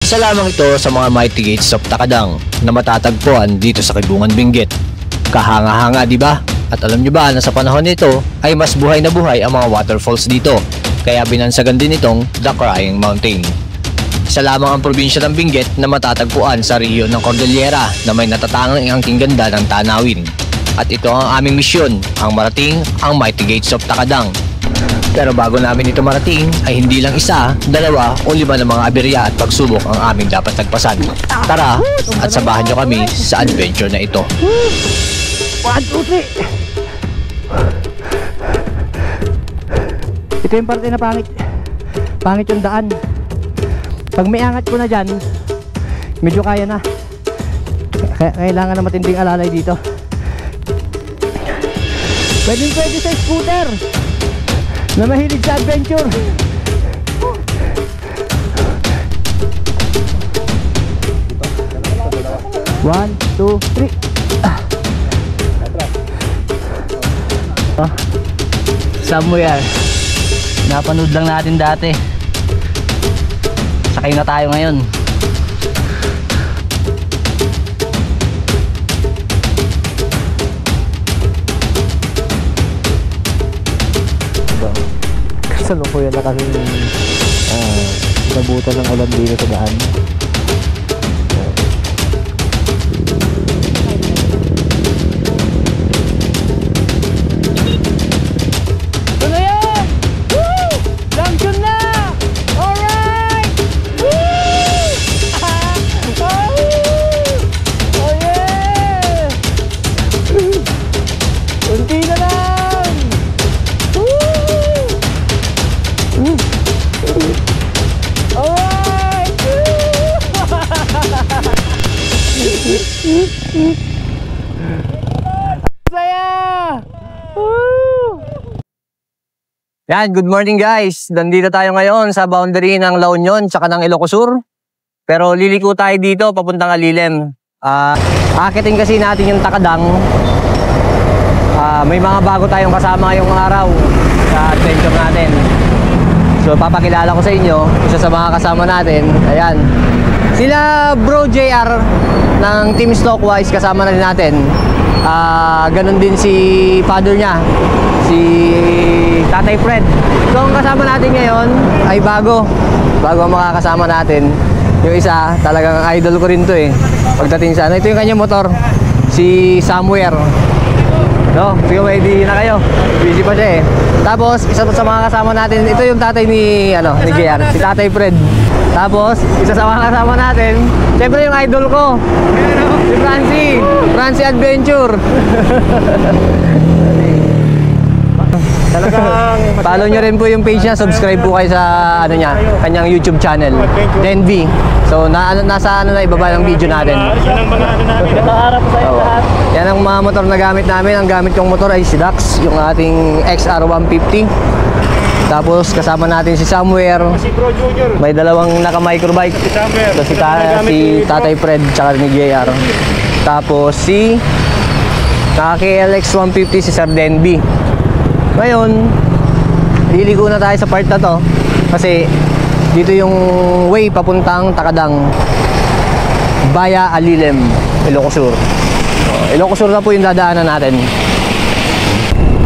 Isa lamang ito sa mga mighty gates of Takadang na matatagpuan dito sa Kibungan Benguet. Kahanga-hanga, di ba? At alam nyo ba na sa panahon nito ay mas buhay na buhay ang mga waterfalls dito, kaya binansagan din itong The Crying Mountain. Isa lamang ang probinsya ng Benguet na matatagpuan sa rehiyon ng Cordillera na may natatangang angking ganda ng tanawin. At ito ang aming misyon, ang marating ang mighty gates of Takadang. Pero bago namin ito marating ay hindi lang isa, dalawa o lima ng mga aberya at pagsubok ang aming dapat tagpasan. Tara at sabahan nyo kami sa adventure na ito. 1, 2, 3. Ito yung parte na pangit. Pangit yung daan. Pag may angat ko na dyan, medyo kaya na. Kailangan na matinding alalay dito. Pwede sa scooter na mahilig sa adventure. One, two, three. Somewhere napanood lang natin dati, sakay na tayo ngayon. Kasalukuyan na kami nabutan ng ulan dito sa daan. Yan, good morning guys. Nandito tayo ngayon sa boundary ng La Union tsaka ng Ilocos Sur. Pero liliko tayo dito papuntang Alilem. Akitin kasi natin yung Takadang. May mga bago tayong kasama ngayong araw sa adventure natin. So papakilala ko sa inyo isa sa mga kasama natin. Ayan, sila Bro JR ng Team Stockwise, kasama na rin natin. Ganon din si father niya, si Tatay Fred. So ang kasama natin ngayon ay bago ang makakasama natin. Yung isa talagang idol ko rin to eh. Pagdating sa ito yung kanyang motor, si Somewhere. No, sige, ready na kayo. Busy pa siya eh. Tapos isa sa mga kasama natin, ito yung tatay ni ni JR, si Tatay Fred. Tapos isa sa mga kasama natin, siyempre yung idol ko, si Francie Adventure. Talagang follow nyo rin po yung page niya, subscribe po kayo sa kanyang YouTube channel, Denby. So nasa ibaba ng video natin. Yan ang mga namin. Nakaharap sa lahat. Yan ang mga motor na gamit namin. Ang gamit kong motor ay si Dax, yung ating XR150. Tapos kasama natin si Somewhere. Si Bro Junior. May dalawang naka-microbike. Si Somewhere. So, si Tatay Fred tsaka ni JR. Tapos si KLX 150 si Sir Denby. Ngayon, liliko na tayo sa part na to kasi dito yung way papuntang Takadang via Alilem, Ilocos Sur. Ilocos Sur na po yung dadaanan natin.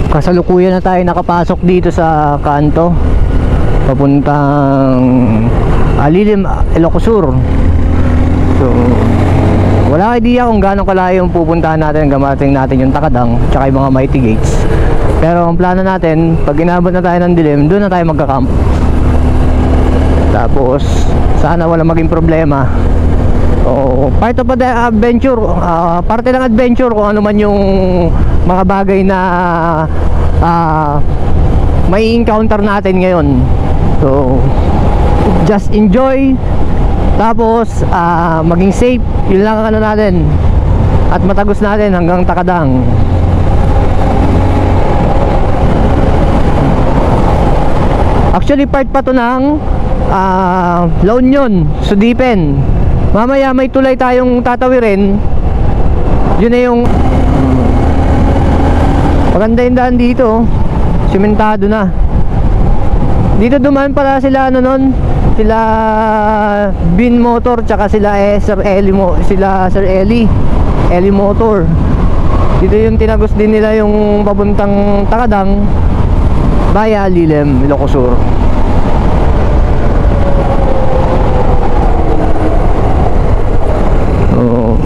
Kasalukuyan na tayo nakapasok dito sa kanto papuntang Alilem, Ilocos Sur. So wala idea kung gaano kalayo yung pupuntahan natin hanggang marating natin yung Takadang tsaka yung mga mighty gates. Pero ang plano natin, pag inabot na tayo ng dilim, doon na tayo magka-camp. Tapos sana wala maging problema. Part of the adventure, parte ng adventure kung ano man yung mga bagay na may encounter natin ngayon. So just enjoy. Tapos maging safe. Yun lang ang natin. At matagos natin hanggang Takadang. Actually part pa to ng La Union, Sudipen. Mamaya may tulay tayong tatawirin. Yun na yung maganda yung daan dito. Simentado na. Dito dumaan pala sila nun sila Bin Motor, tsaka sila Sir Eli Eli Motor. Dito yung tinagos din nila yung papuntang Takadang via Lilem, Ilocos Sur. Oo.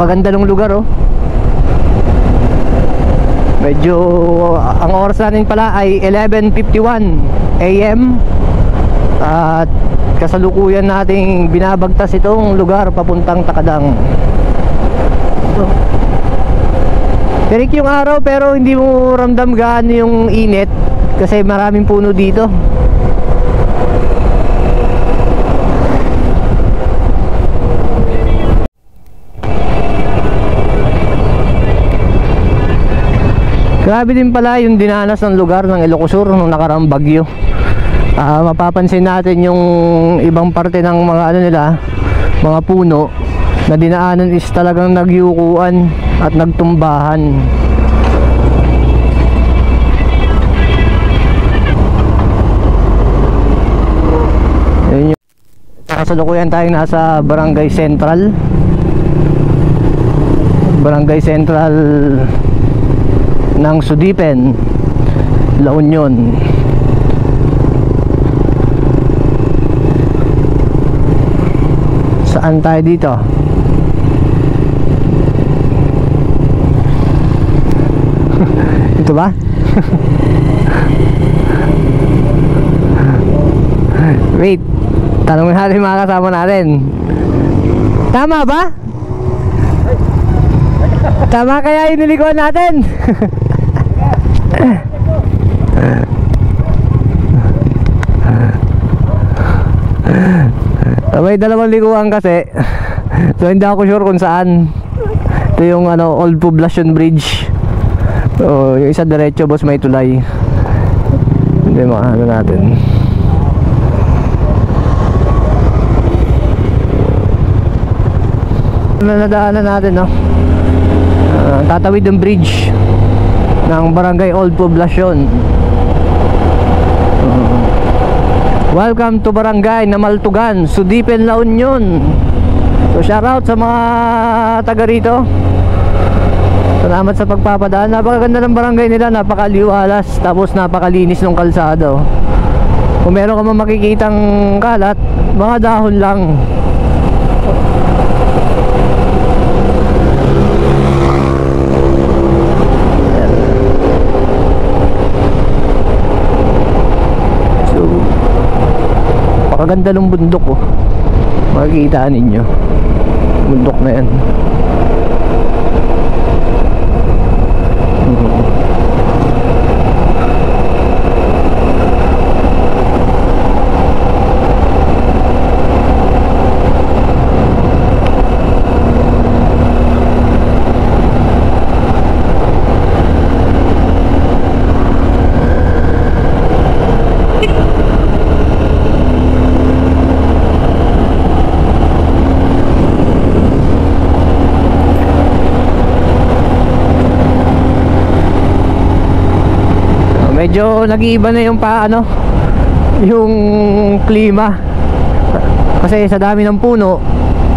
Napakaganda ng lugar, oh. Medyo ang oras natin pala ay 11:51 AM at kasalukuyan nating binabagtas itong lugar papuntang Takadang. Tirik yung araw pero hindi mo ramdam gaano yung init kasi maraming puno dito. Grabe din pala yung dinanas ng lugar ng Ilocos Sur nung nakaraang bagyo. Mapapansin natin yung ibang parte ng mga ano nila, mga puno na dinaanan is talagang nagyukuan at nagtumbahan. Ayun yung kasalukuyan tayong nasa Barangay Central. Barangay Central ng Sudipen, La Union. Saan tayo dito? Ito ba? Wait, tanongin natin mga kasama natin. Tama ba? Tama kaya yung nilikuan natin? May dalawang likuan kasi. So hindi ako sure kung saan. Ito yung ano, Old Poblacion Bridge. So yung isa diretso, boss, may tulay. Hindi ano natin. Nadaanan natin, no? Tatawid ng bridge ng Barangay Old Poblacion. Welcome to Barangay Namaltugan, Sudipen, La Union. So shout out sa mga taga rito. Salamat sa pagpapadaan. Napakaganda ng barangay nila, napakaliwalas, tapos napakalinis ng kalsada. Kung meron ka man makikitang kalat, mga dahon lang. Ganda ng bundok, oh. Makikita ninyo bundok na yan. Medyo nag-iiba na yung yung klima. Kasi sa dami ng puno,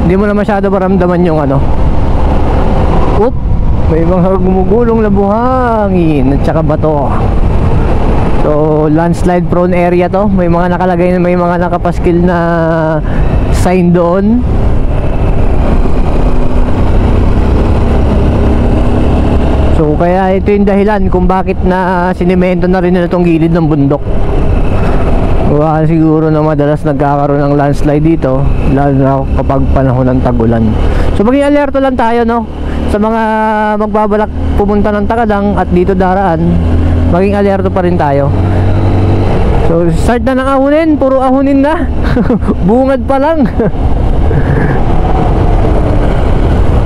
hindi mo na masyado maramdaman yung may mga gumugulong na buhangin at saka bato. So landslide prone area to. May mga nakalagay, may mga nakapaskil na sign doon. So kaya ito yung dahilan kung bakit na sinimento na rin na itong gilid ng bundok. Siguro na madalas nagkakaroon ng landslide dito, lalo na kapag panahon ng tag-ulan. So maging alerto lang tayo, no, sa mga magbabalak pumunta ng Takadang at dito daraan. Maging alerto pa rin tayo. So start na ng ahunin, puro ahunin na. Bungad pa lang.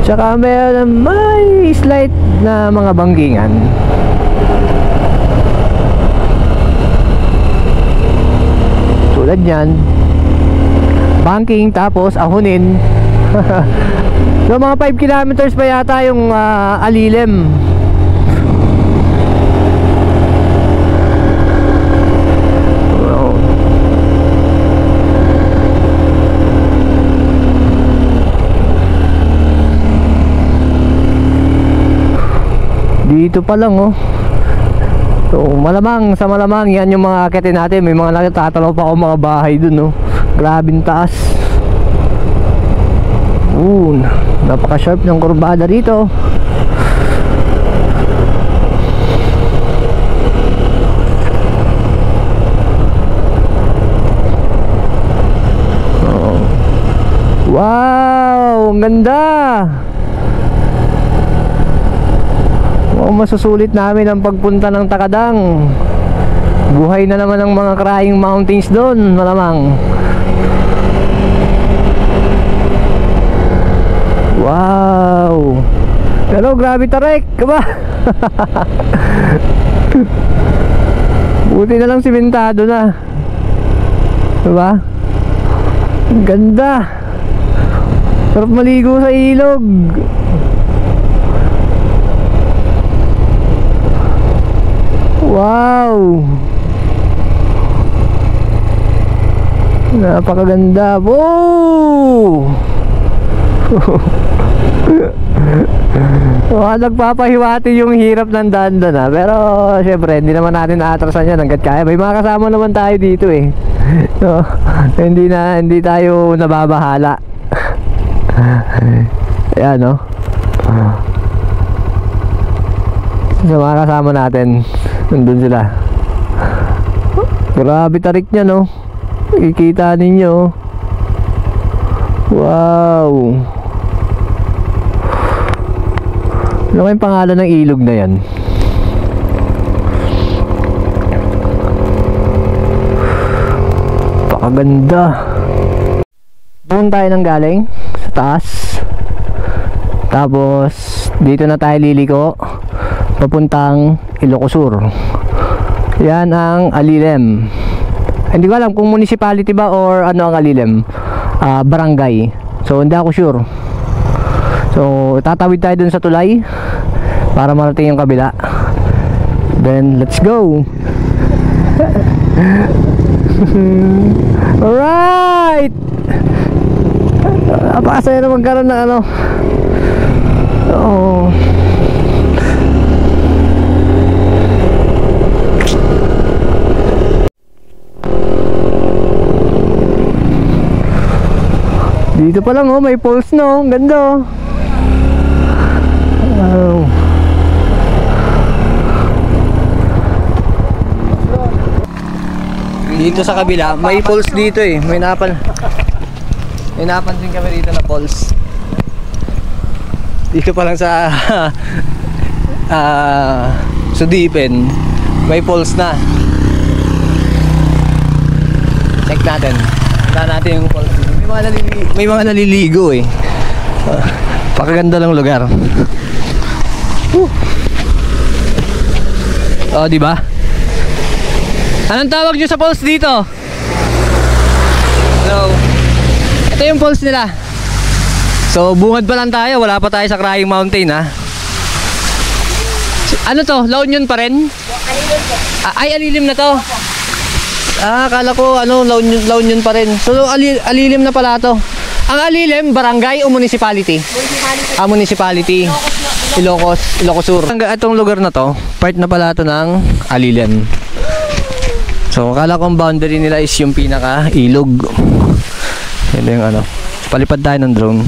Tsaka may slight na mga banggingan. Tulad yan, banking, tapos ahunin. So mga 5 kilometers pa yata yung Alilim. Dito pa lang oh. So malamang, sa malamang yan yung mga akitin natin. May mga nagtatalaw pa ako mga bahay dun oh. Grabing taas. Napaka-sharp ng kurbada rito. Wow, ang ganda. Masusulit namin ang pagpunta ng Takadang. Buhay na naman ang mga crying mountains doon, malamang. Wow. Pero grabe tarik, kaba. Buti na lang simentado na. Diba? Ang ganda. Sarap maligo sa ilog. Wow. Napakaganda. Wow. Nagpapahiwati yung hirap ng daan doon ha. Pero syempre hindi naman natin aatrasan yan hanggat kaya. May mga kasama naman tayo dito eh. So, hindi tayo nababahala. Ayan no. Sa mga kasama natin, nandun sila. Grabe tarik niya no. Kikita ninyo. Wow. Ano kayong pangalan ng ilog na yan? Pakaganda. Doon tayo nang galing sa taas. Tapos dito na tayo liliko papuntang Ilocos Sur. Yan ang Alilim. Hindi ko alam kung municipality ba or ano ang Alilim. Barangay. So hindi ako sure. So tatawid tayo dun sa tulay para marating yung kabila. Then let's go. Alright. Napakasaya na magkaroon ng ano. Oh. Dito pa lang oh, may falls no, ang ganda oh. Wow. Dito sa kabila, may falls dito eh. May napansin kami dito na falls. Dito pa lang sa Sudipen, may falls na. Check natin. Tignan natin yung falls. May mga naliligo eh. Pakaganda ng lugar. Oh, di ba? Anong tawag niyo sa falls dito? So, ito yung falls nila. So, bungad pa lang tayo. Wala pa tayo sa Crying Mountain ha. Ano to? La Union pa rin? Ay, Alilim na to. Akala ko ano, La Union pa rin. So, Alilim na pala to. Ang Alilim, barangay o municipality? Municipality. Municipality. Ilocos Sur. Itong lugar na to, part na pala to ng Alilim. So, akala ko ang boundary nila is yung pinaka ilog. Ito yung ano. Palipad tayo ng drone.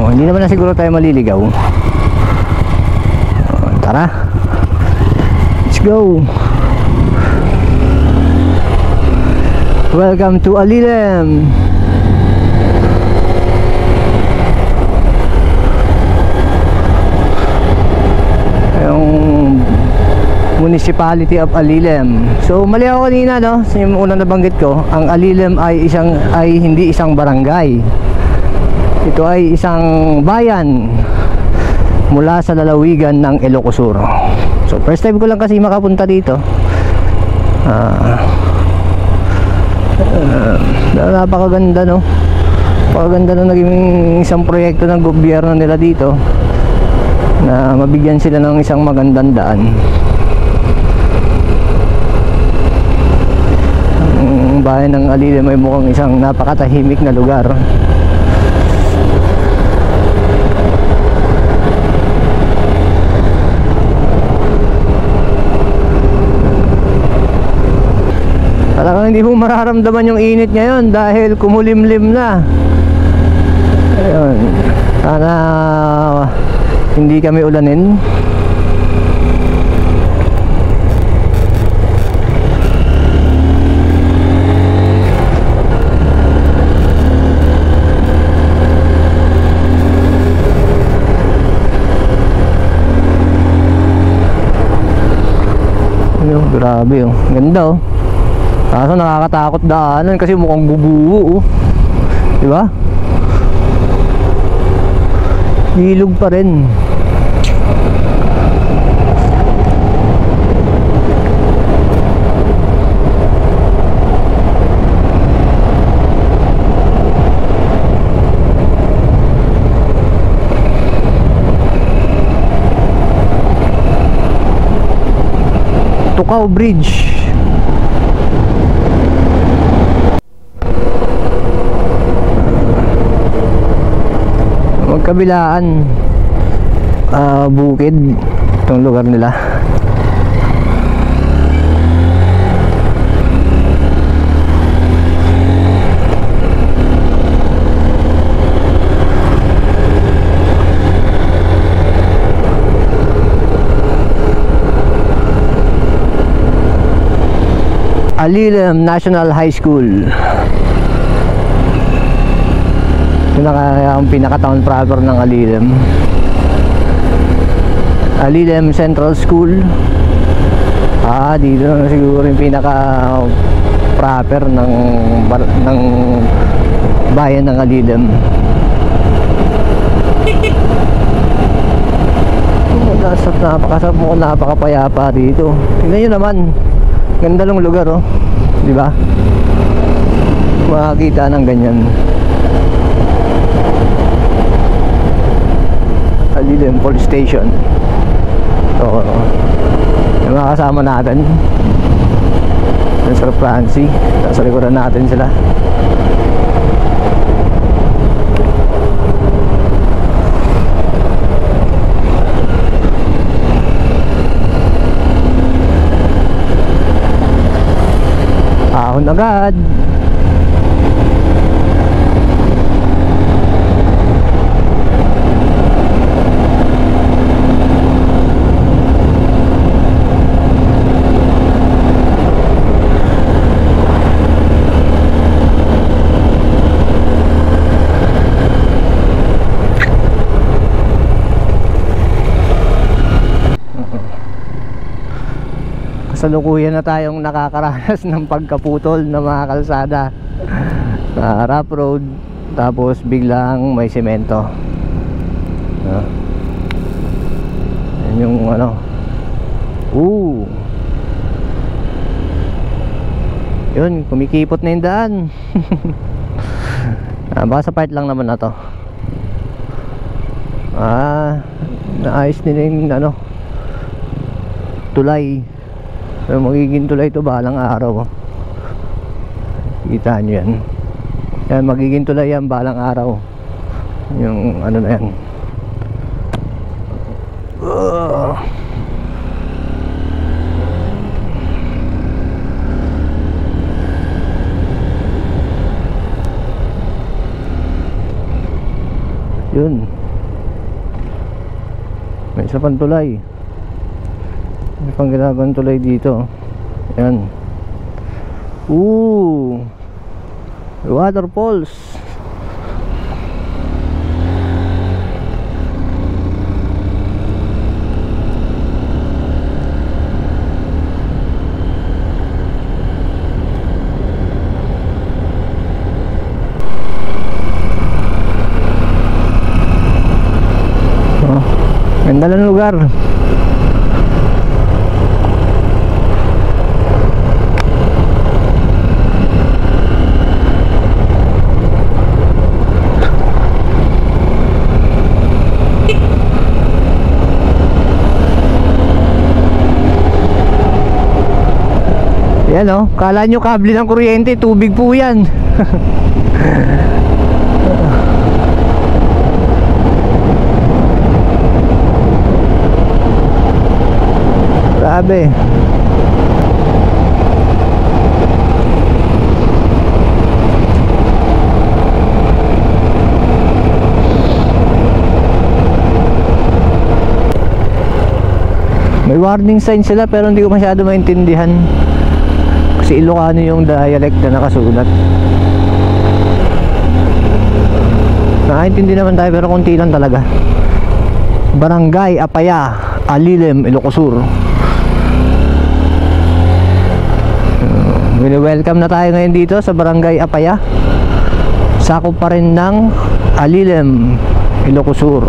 Hindi naman na siguro tayo maliligaw. Tara. Let's go. Welcome to Alilem. Yung Municipality of Alilem. So mali ako kanina, no? Yung unang nabanggit ko, ang Alilem ay hindi isang barangay. Ito ay isang bayan mula sa lalawigan ng Ilocos Sur. So first time ko lang kasi makapunta dito. Napakaganda, no? Napakaganda na naging isang proyekto ng gobyerno nila dito na mabigyan sila ng isang magandang daan. Ang bayan ng Alilem ay mukhang isang napakatahimik na lugar. Talagang hindi mo mararamdaman yung init ngayon dahil kumulimlim na. Ayun. Sana hindi kami ulanin. Ayun, grabe oh. Ganda oh. Kaso nakakatakot daanan kasi mukhang bubuo, oh. Diba? Ilog pa rin. Tukaw Bridge. Magkabilaan bukid itong lugar nila. Alilem National High School. Ang pinaka-town proper ng Alilem. Alilem Central School. Dito na siguro yung pinaka-proper ng bayan ng Alilem. Napakasarap mo, napakapayapa dito. Tingnan nyo naman. Ganda ng lugar, oh. Diba? Makakita ng ganyan. Alilem Police Station. So, yung mga kasama natin Sir Francie, nasa likuran natin sila. Ahon agad. Kasalukuyan na tayong nakakaranas ng pagkaputol ng mga kalsada na rough road, tapos biglang may semento. Yan yung ano. Yun, kumikipot na yung daan. Baka sa part lang naman na to. Naayos nila yung ano, tulay. So, magiging tulay ito balang araw. Kita nyo yan. Yan, magiging tulay yan balang araw. Yung ano na yan. Yun. May isa pang tulay. pang ginagawang tulay dito. Yan. Waterfalls. Ganda ng lugar. Yan o, kala nyo kable ng kuryente, tubig po yan. Grabe. May warning sign sila pero hindi ko masyado maintindihan. Kasi Ilocano yung dialect na nakasulat. Nakaintindi naman tayo pero konti lang talaga. Barangay Apaya, Alilem, Ilocosur. Welcome na tayo ngayon dito sa Barangay Apaya. Sakop pa rin ng Alilem, Ilocosur.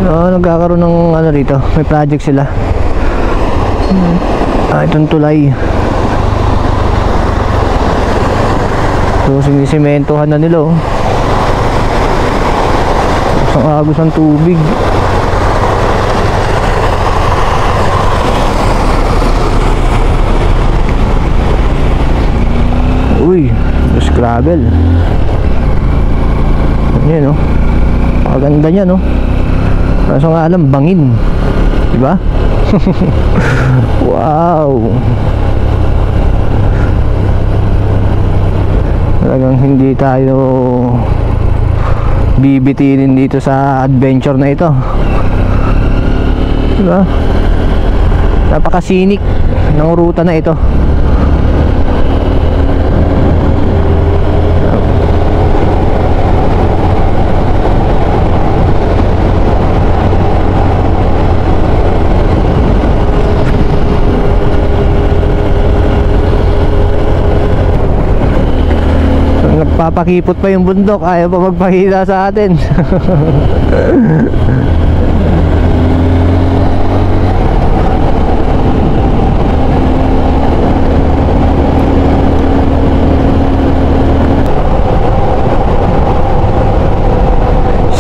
Nagkakaroon ng ano dito, may project sila. Itong tulay. So sinisimentohan na nila oh. Ang agos ng tubig. Uy, just gravel. Yan oh. Maganda niya no. Kaso nga alam, bangin. Diba? Wow. Talagang hindi tayo bibitinin dito sa adventure na ito. Diba? Napakasinik ng ruta na ito. Papakipot pa yung bundok, ayaw pa magpakita sa atin.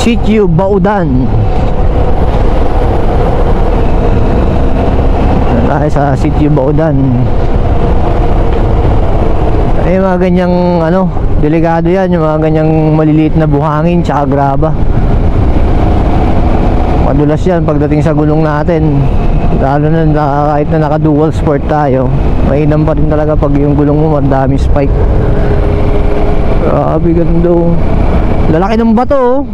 Sitio Baudan. Tayo sa Sitio Baudan. Ay mga ganyang ano, delikado yan, yung mga ganyang maliliit na buhangin tsaka graba. Madulas yan pagdating sa gulong natin. Lalo na kahit na naka dual sport tayo, mainam pa rin talaga pag yung gulong mo madami spike. Grabe gando. Lalaki ng bato oh.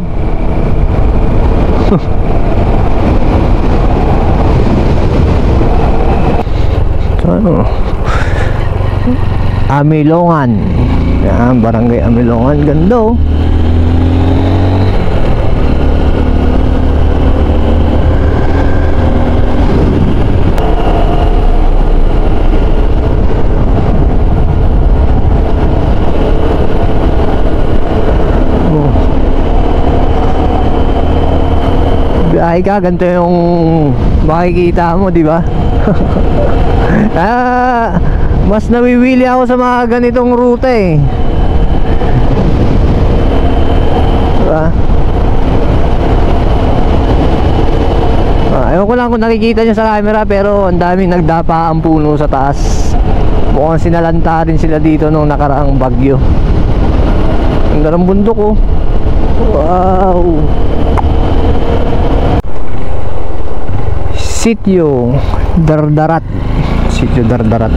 Ano? Amilongan. Yan, Barangay Amilongan. Ganda oh. Biyahe ka, ganito yung makikita mo, di ba? Mas nawiwili ako sa mga ganitong ruta eh. Diba? Ewan ko lang kung nakikita nyo sa camera, pero ang daming nagdapa ang puno sa taas. Mukhang sinalanta rin sila dito nung nakaraang bagyo. Ang darang bundok oh. Wow. Sitio Dardarat. Sitio Dardarat.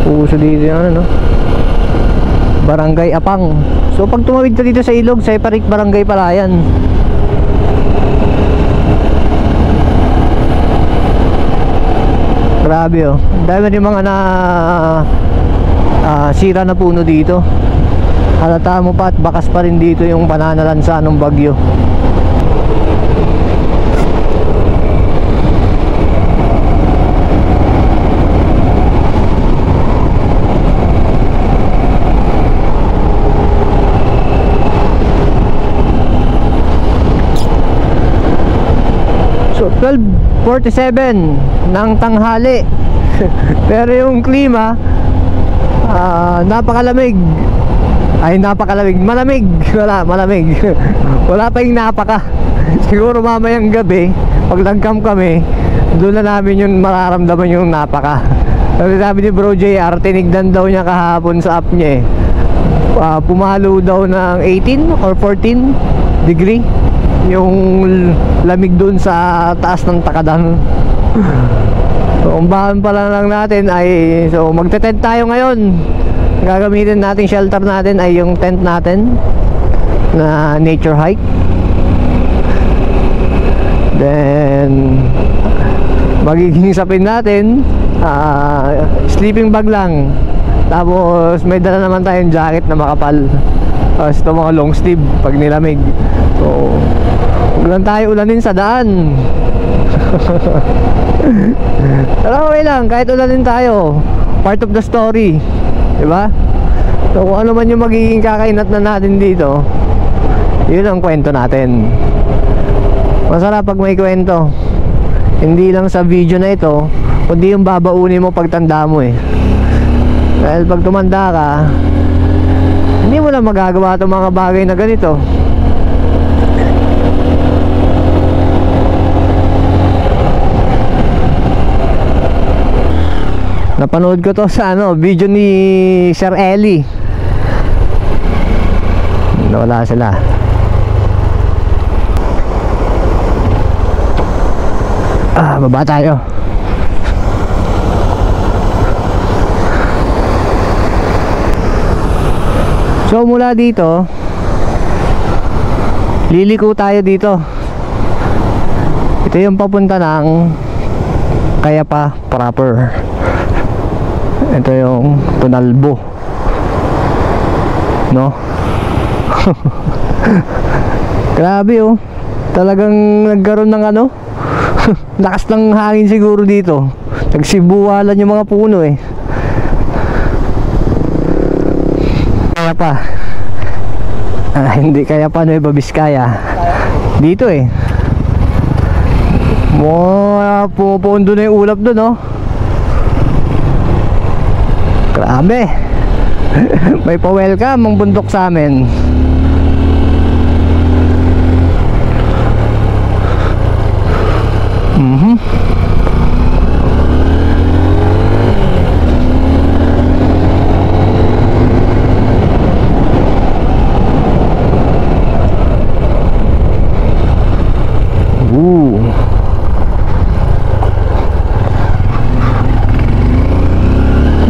Uso dito yan ano. Barangay Apang. So pag tumawid ka dito sa ilog, separate barangay pala yan. Grabe oh. Dahil may mga sira na puno dito. Halata mo pa at bakas pa rin dito yung pananalansa ng bagyo. So 12:47 ng tanghali. Pero yung klima napakalamig. Ay napakalamig, malamig. Malamig. Wala pa yung napaka. Siguro mamayang gabi pag nag-camp kami, doon na namin yung mararamdaman yung napaka. Kasi sabi ni Bro JR, tinignan daw niya kahapon sa app niya pumalo daw ng 18 or 14 degree yung lamig dun sa taas ng Takadan. So umbahan pala lang natin ay, so magte-tent tayo ngayon. Gagamitin nating shelter natin ay yung tent natin na nature hike. Then magiging sapin natin sleeping bag lang. Tapos may dala naman tayong jacket na makapal. Tapos ito mga long sleeve pag nilamig. So huwag lang tayo ulanin sa daan. Pero okay lang, kahit ulanin tayo, part of the story, diba? So kung ano man yung magiging kakainat na natin dito, yun ang kwento natin. Masarap pag may kwento. Hindi lang sa video na ito, kundi yung babaunin mo pagtanda mo eh. Dahil pag tumanda ka, hindi mo na magagawa itong mga bagay na ganito. Napanood ko to sa video ni Sir Eli. Wala sila. Baba tayo. So mula dito, liliko tayo dito. Ito yung papunta ng Kayapa proper. Ito yung Tonalbo, no? Grabe oh. Talagang nagkaroon ng lakas ng hangin siguro dito. Nagsibuwalan yung mga puno eh. Kaya pa hindi kaya pa Nueva Vizcaya dito eh. Pumupundo na yung ulap doon oh. Grabe. May pa-welcome ang bundok sa amin.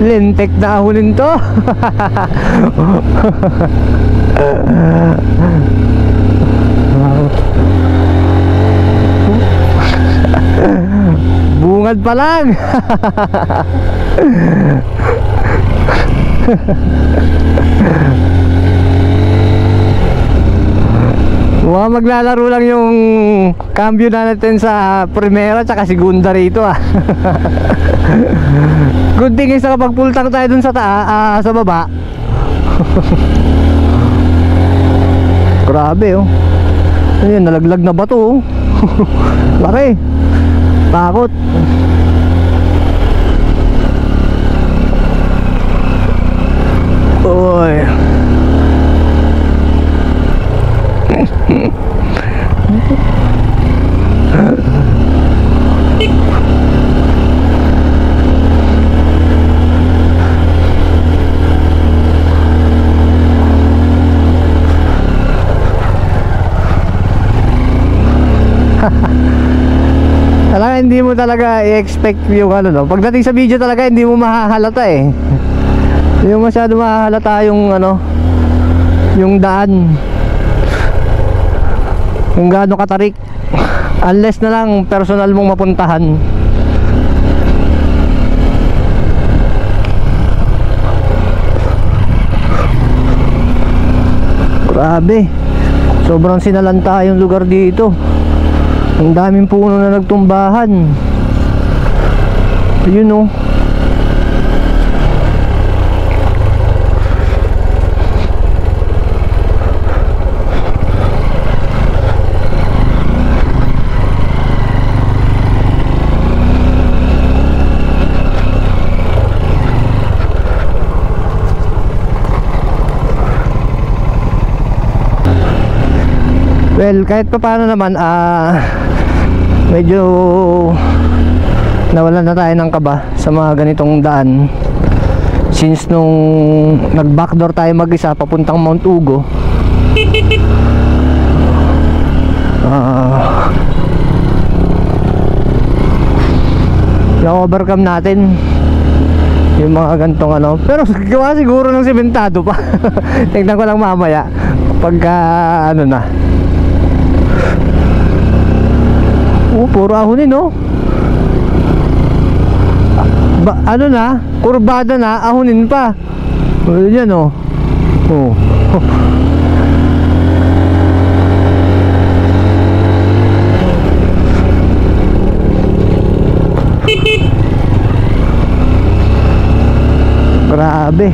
Lintek na ahulin to. Bungad pa lang. Maglalaro lang yung cambio na natin sa primera tsaka segunda rito Good thing is nakapag-full tank tayo dun sa sa baba. Grabe oh. Ayun, nalaglag na ba to oh. Laki. Takot. Oy. Talaga hindi mo talaga i-expect yung pagdating sa video talaga hindi mo mahahalata eh. Hindi mo masyado mahalata yung ano, yung daan. Kung gaano katarik. Unless na lang personal mong mapuntahan. Grabe. Sobrang sinalanta yung lugar dito. Ang daming puno na nagtumbahan. Ayun oh. Well, kahit pa paano naman, medyo nawalan na tayo ng kaba sa mga ganitong daan. Since nung nag-backdoor tayo mag-isa papuntang Mount Ugo, na-overcome natin yung mga ganitong ano. Pero gawa siguro ng sementado pa. Tignan ko lang mamaya pagka ano na. Puro ahonin, no? Ano na? Kurbada na, ahonin pa. Yan, no? Oh. Grabe.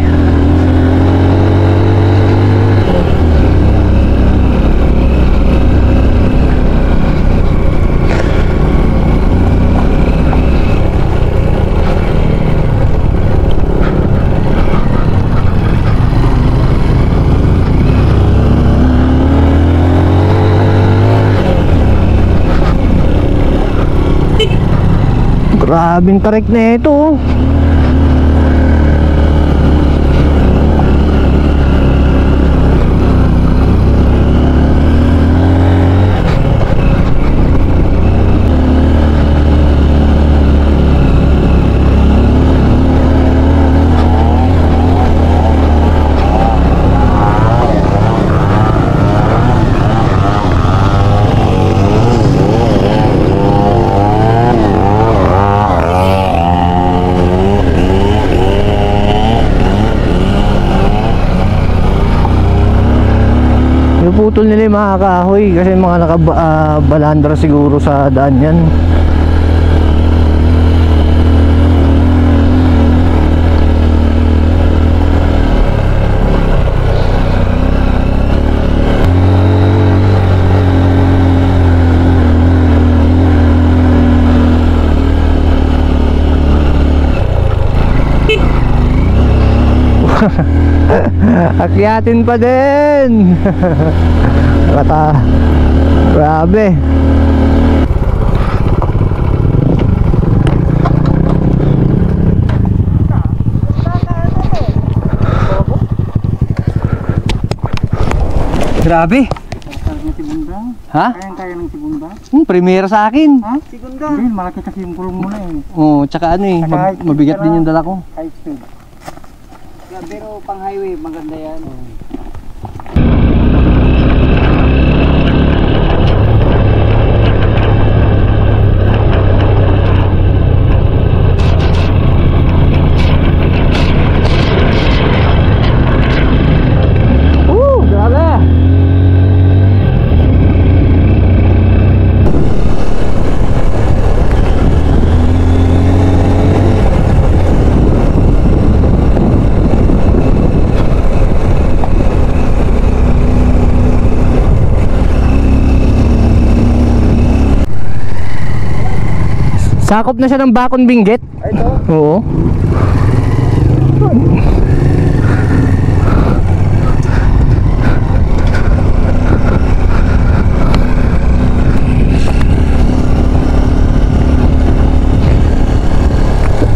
Grabing tarik na ito. Putol nila yung mga kahoy kasi mga nakabalandra siguro sa daan yan. Akyatin pa din. Kata, grabe. Grabe. Ha? Kaya ng segunda? Premier sa akin. Ha? Segunda? Hindi, malaki kasi yung gulong mo na eh. Oh, tsaka ano eh, mabigat din yung dala ko. High speed. Pero pang highway, maganda yan. Grabe. Sakop na siya ng Bakon Benguet. Ay, ito? Oo.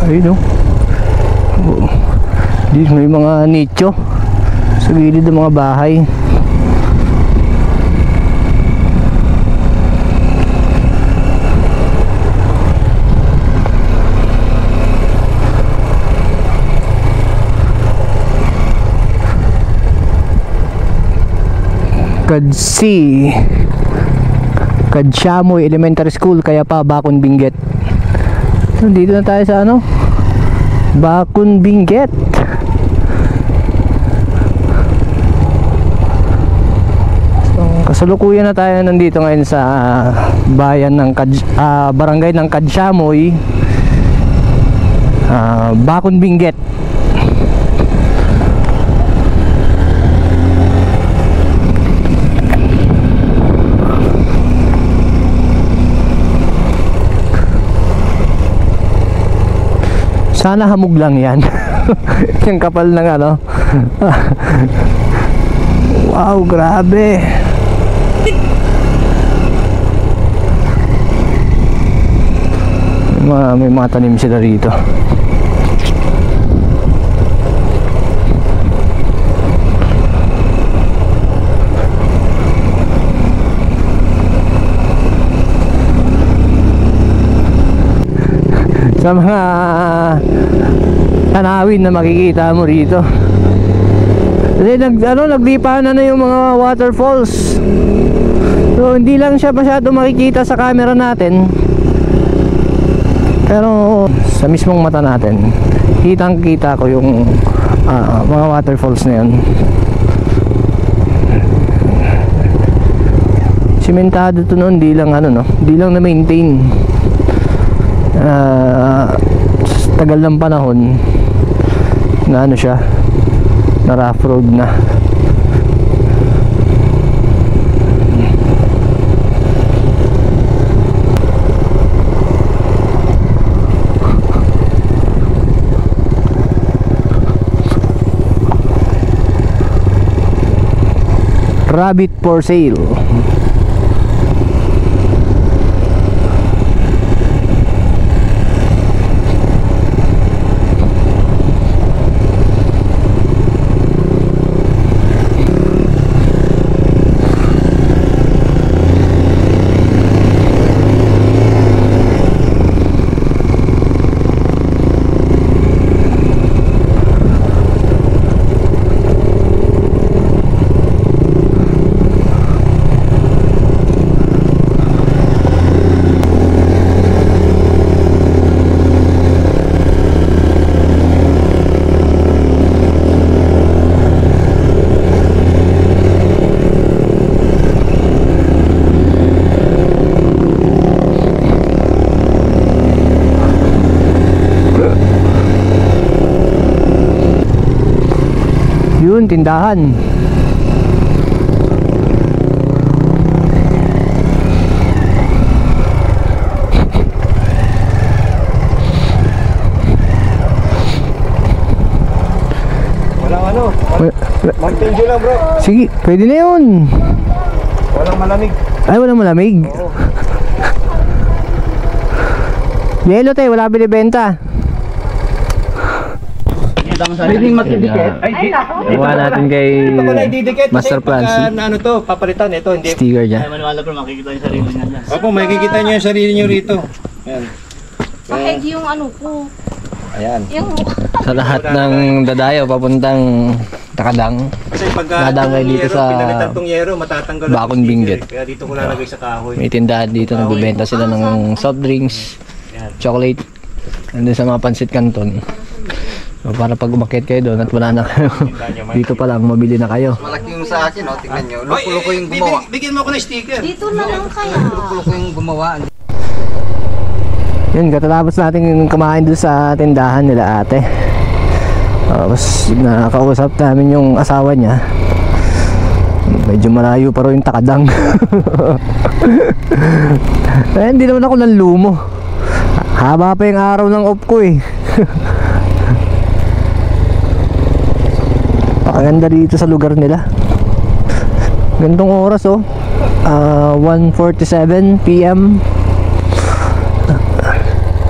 Ayun, no? Oo. Dito may mga nicho sa gilid ng mga bahay. Kadsi Kadsyamoy Elementary School, kaya pa Bakun Benguet. So, dito na tayo sa ano, Bakun Benguet. So, kasalukuyan na tayo nandito ngayon sa bayan ng barangay ng Kadsyamoy, Bakun Benguet. Sana hamog lang yan. Yung kapal ng ano. Wow, grabe. May mga tanim sila rito. Sa mga tanawin na makikita mo rito, kasi naglipanan na yung mga waterfalls. So hindi lang siya masyado makikita sa camera natin, pero sa mismong mata natin kitang kita ko yung mga waterfalls na yun. Simentado to noon, di lang di lang na maintain. Tagal ng panahon na siya, na rough road na. Rabbit for sale. Yun, tindahan. Walang Mountain Dew lang bro. Sige, pwede na yun. Walang malamig. Ay, walang malamig. Oo. Yelo tayo, wala binibenta. Pwedeng makidikit. Gawa natin kay Ito ko na ididikit. Master Francis. Ano to, papalitan ito. Hindi. Sticker dyan. Maniwala bro, makikita yung sarili niya dyan. Opo, makikita niyo yung sarili niyo rito. Ayan. Kahit yung ano ko, Ayan. yung Sa lahat ng dadayo papuntang Takadang, Kasi pagka nadangay dito sa pinalitan tong yero, matatanggal ang Bakun sticker. Benguet. Kaya dito ko lalagay sa kahoy. may tindahan dito, nagbebenta sila ng soft drinks, chocolate, nandun sa mga pansit canton. So, para pag umakyat kayo doon at wala na kayo, dito pa lang mabili na kayo. Malaki yung sa akin, oh. Tingnan nyo. Luko-luko yung gumawa. Bigyan mo ako ng sticker. dito na lang kaya. Luko-luko yung gumawa. Yun, katatapos natin kumain doon sa tindahan nila ate. Tapos nakausap namin yung asawa niya. Medyo malayo pa rin yung Takadang. Eh, hindi naman ako nanlumo. Haba pa yung araw ng off ko eh. Pakaganda dito sa lugar nila. Gantong oras oh, 1:47 PM.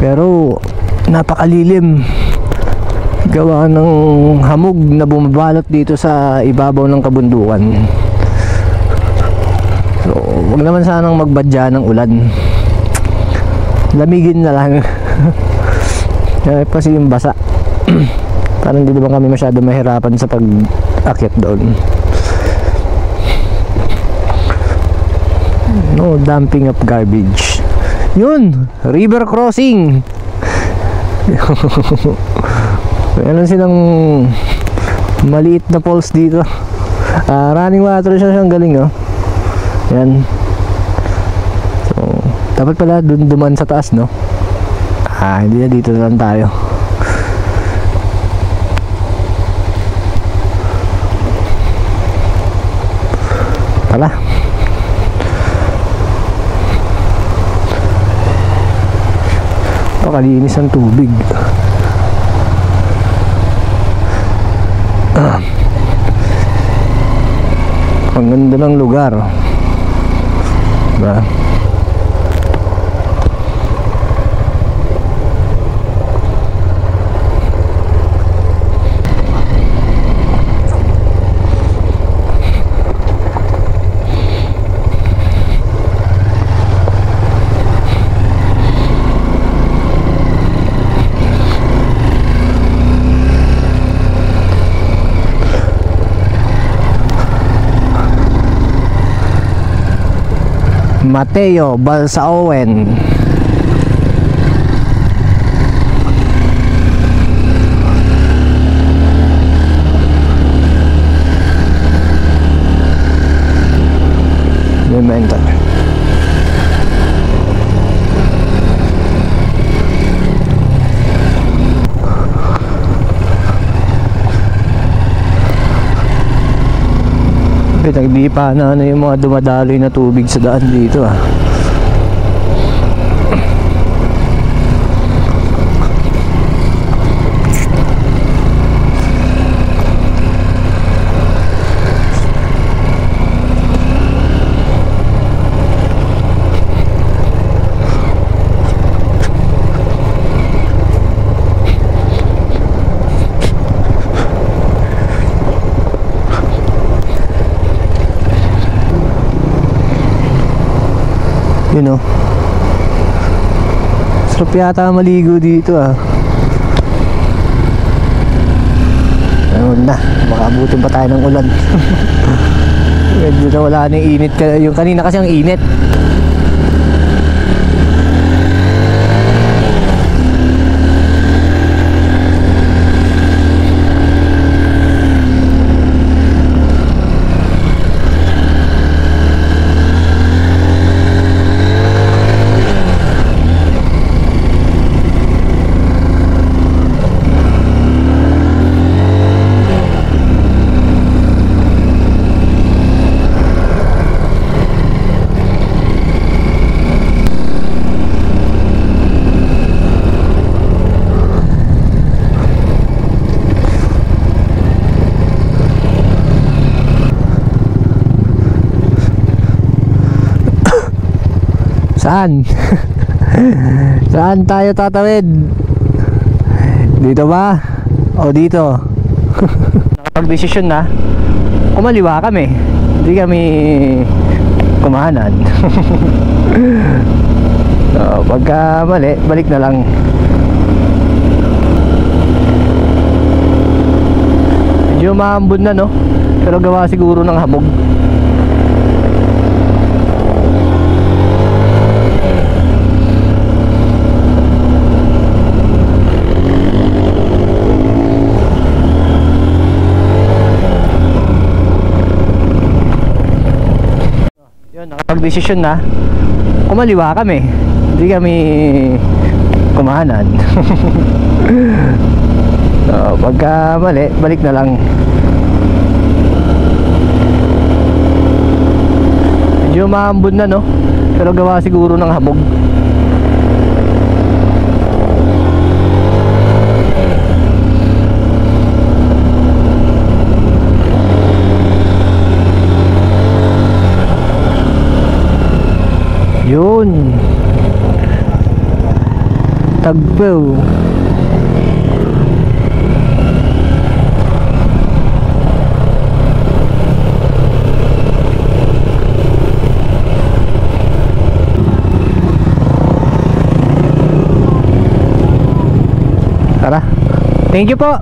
Pero napakalilim, gawa ng hamog na bumabalot dito sa ibabaw ng kabundukan. So wag naman sanang magbadya ng ulan, lamigin na lang. Kasi yung basa. Parang hindi naman kami masyado mahirapan sa pag-akyat doon. No dumping of garbage. Yun, river crossing. Meron silang maliit na falls dito. Running water siya, siyang galing, oh. Yan. So, dapat pala dun duman sa taas, no? Hindi na, dito na lang tayo. Tara. Kalinis ang tubig. Ang ganda ng lugar, diba? Mateo Balsaowen. Memento. Pinagdipa na yung mga dumadaloy na tubig sa daan dito, ah. You know, sarap yata maligo dito, ah. Ayun na, baka abutin pa tayo ng ulan. Medyo na wala na yung init. Yung kanina kasi ang init. Saan? Saan tayo tatawid? Dito ba? O dito? Nakapag-desisyon na. Kumaliwa kami. Hindi kami kumahanan. So, pagka mali, balik na lang. Medyo maambon na, no? Pero gawa siguro ng hamog. Nakapag-desisyon na. Kumaliwa kami. Hindi kami kumahanan. So, pagka mali, balik na lang. Medyo maambon na, no? Pero gawa siguro ng hamog. Yun, Tagpo. Tara. Thank you po.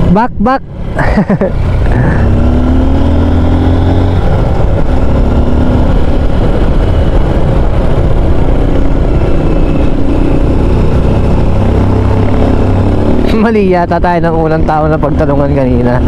Back, back. Mali yata tayo ng unang tao na pagtanungan kanina.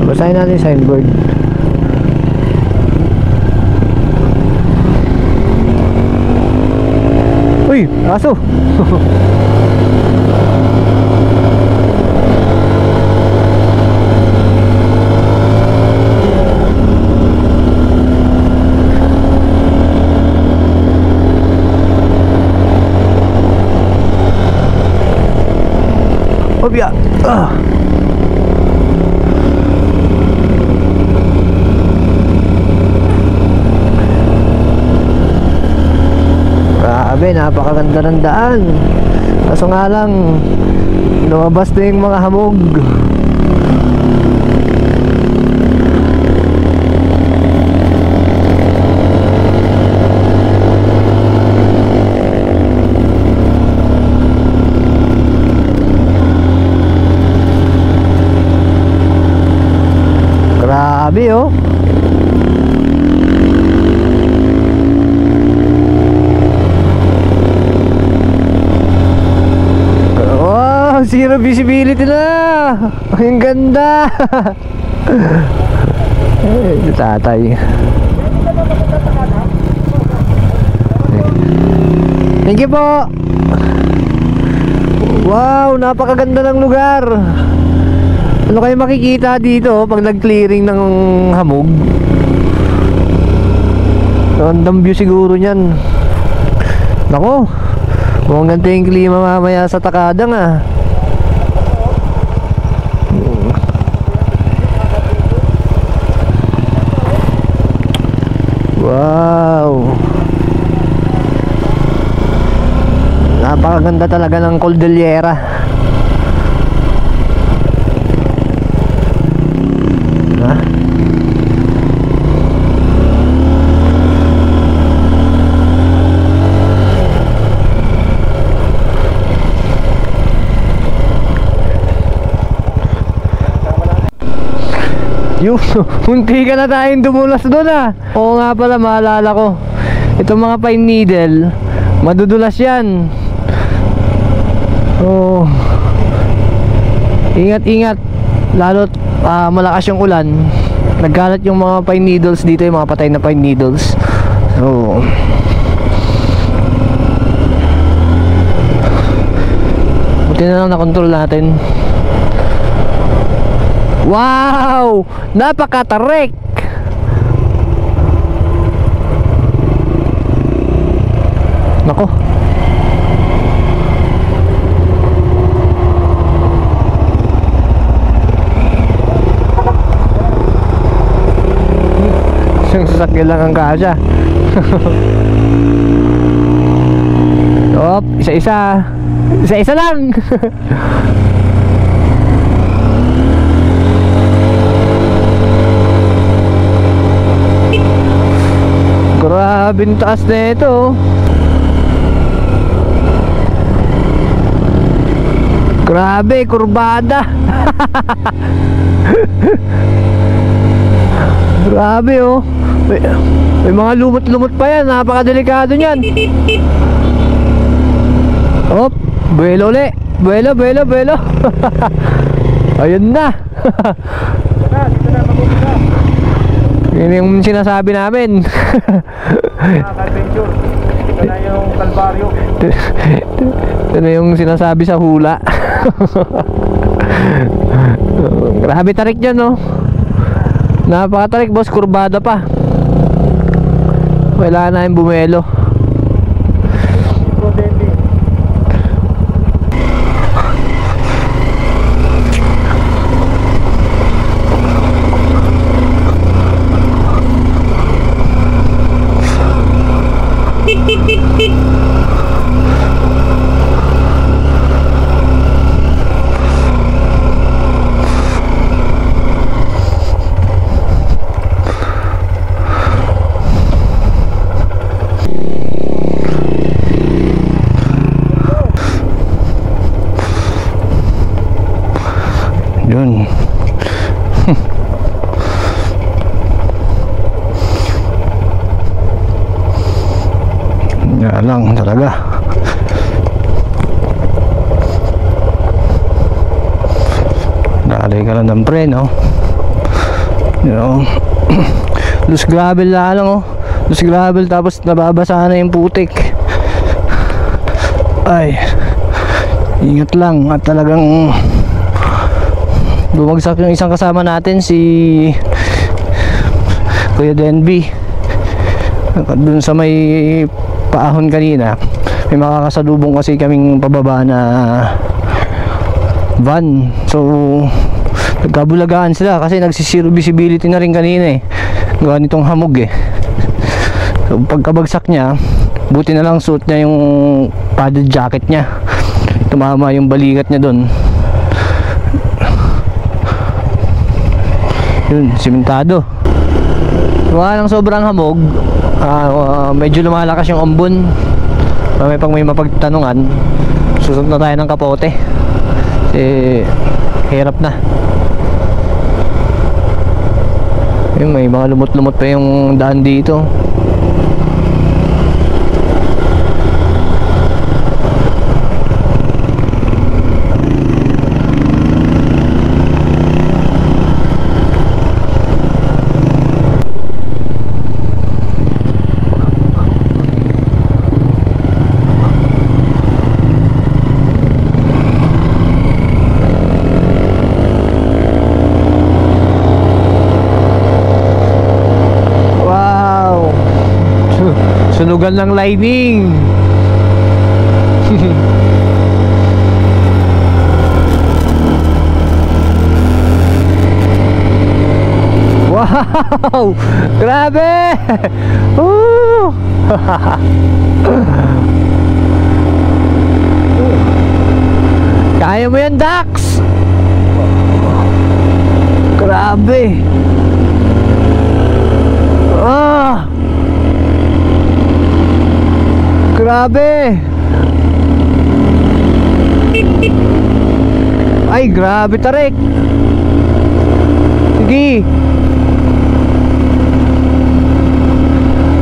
Basahin natin yung signboard. Uy, aso. Obya. Grabe, napakaganda ng daan. Kaso nga lang, lumabas na yung mga hamog. Grabe oh. Zero visibility na. Ang ganda. Eh, tatay. Thank you po. Wow, napakaganda ng lugar. Ano kayo makikita dito pag nag-clearing ng hamog? Random view siguro niyan. Nako, mukhang ganda yung klima mamaya sa Takadang ah. Wow, napakaganda talaga ng Cordillera. Ha? Yung munti ka na tayong dumulas doon ah. Oo nga pala, maalala ko, itong mga pine needle, madudulas yan. Oh, ingat ingat, lalo't malakas yung ulan, nagkalat yung mga pine needles dito, yung mga patay na pine needles. So buti na lang nakontrol natin. Wow! Napakatarik! Nako. Yung sasakyan lang ang kasya. Op, isa-isa. Isa-isa lang. Grabe ang taas na ito. Grabe, kurbada. Grabe oh. May mga lumot-lumot pa yan. Napakadelikado niyan. Hop, buelo ulit. Buelo, buelo, buelo. Ayun na. Yun yung sinasabi namin. Adventure. Ito na yung Kalbaryo. Ito na yung sinasabi sa hula. Grabe tarik dyan no. Napakatarik boss, kurbada pa. Wala na yung bumelo. Yun. Yan lang talaga. Dali ka lang ng preno. You know. Loose gravel na lang oh. Loose gravel tapos nababasa na yung putik. Ay, ingat lang at talagang bumagsak yung isang kasama natin, si Kuya Denby. Dun sa may paahon kanina, may makakasalubong kasi kaming pababa na van. So nagkabulagaan sila kasi nagsisiro visibility na rin kanina eh, gawa nitong hamog eh. So pagkabagsak niya, buti na lang suot niya yung padded jacket niya, tumama yung balikat niya dun. Yun, simentado. Wala lang sobrang hamog. Medyo lumalakas yung ambon. May mapagtanungan, susunod na tayo ng kapote. Hirap na. Yung may mga lumot-lumot pa yung daan dito. Sunugan ng lining. Wow! Grabe! Kaya mo yan, Dax! Grabe! Grabe! Ay, grabe tarik! Sige!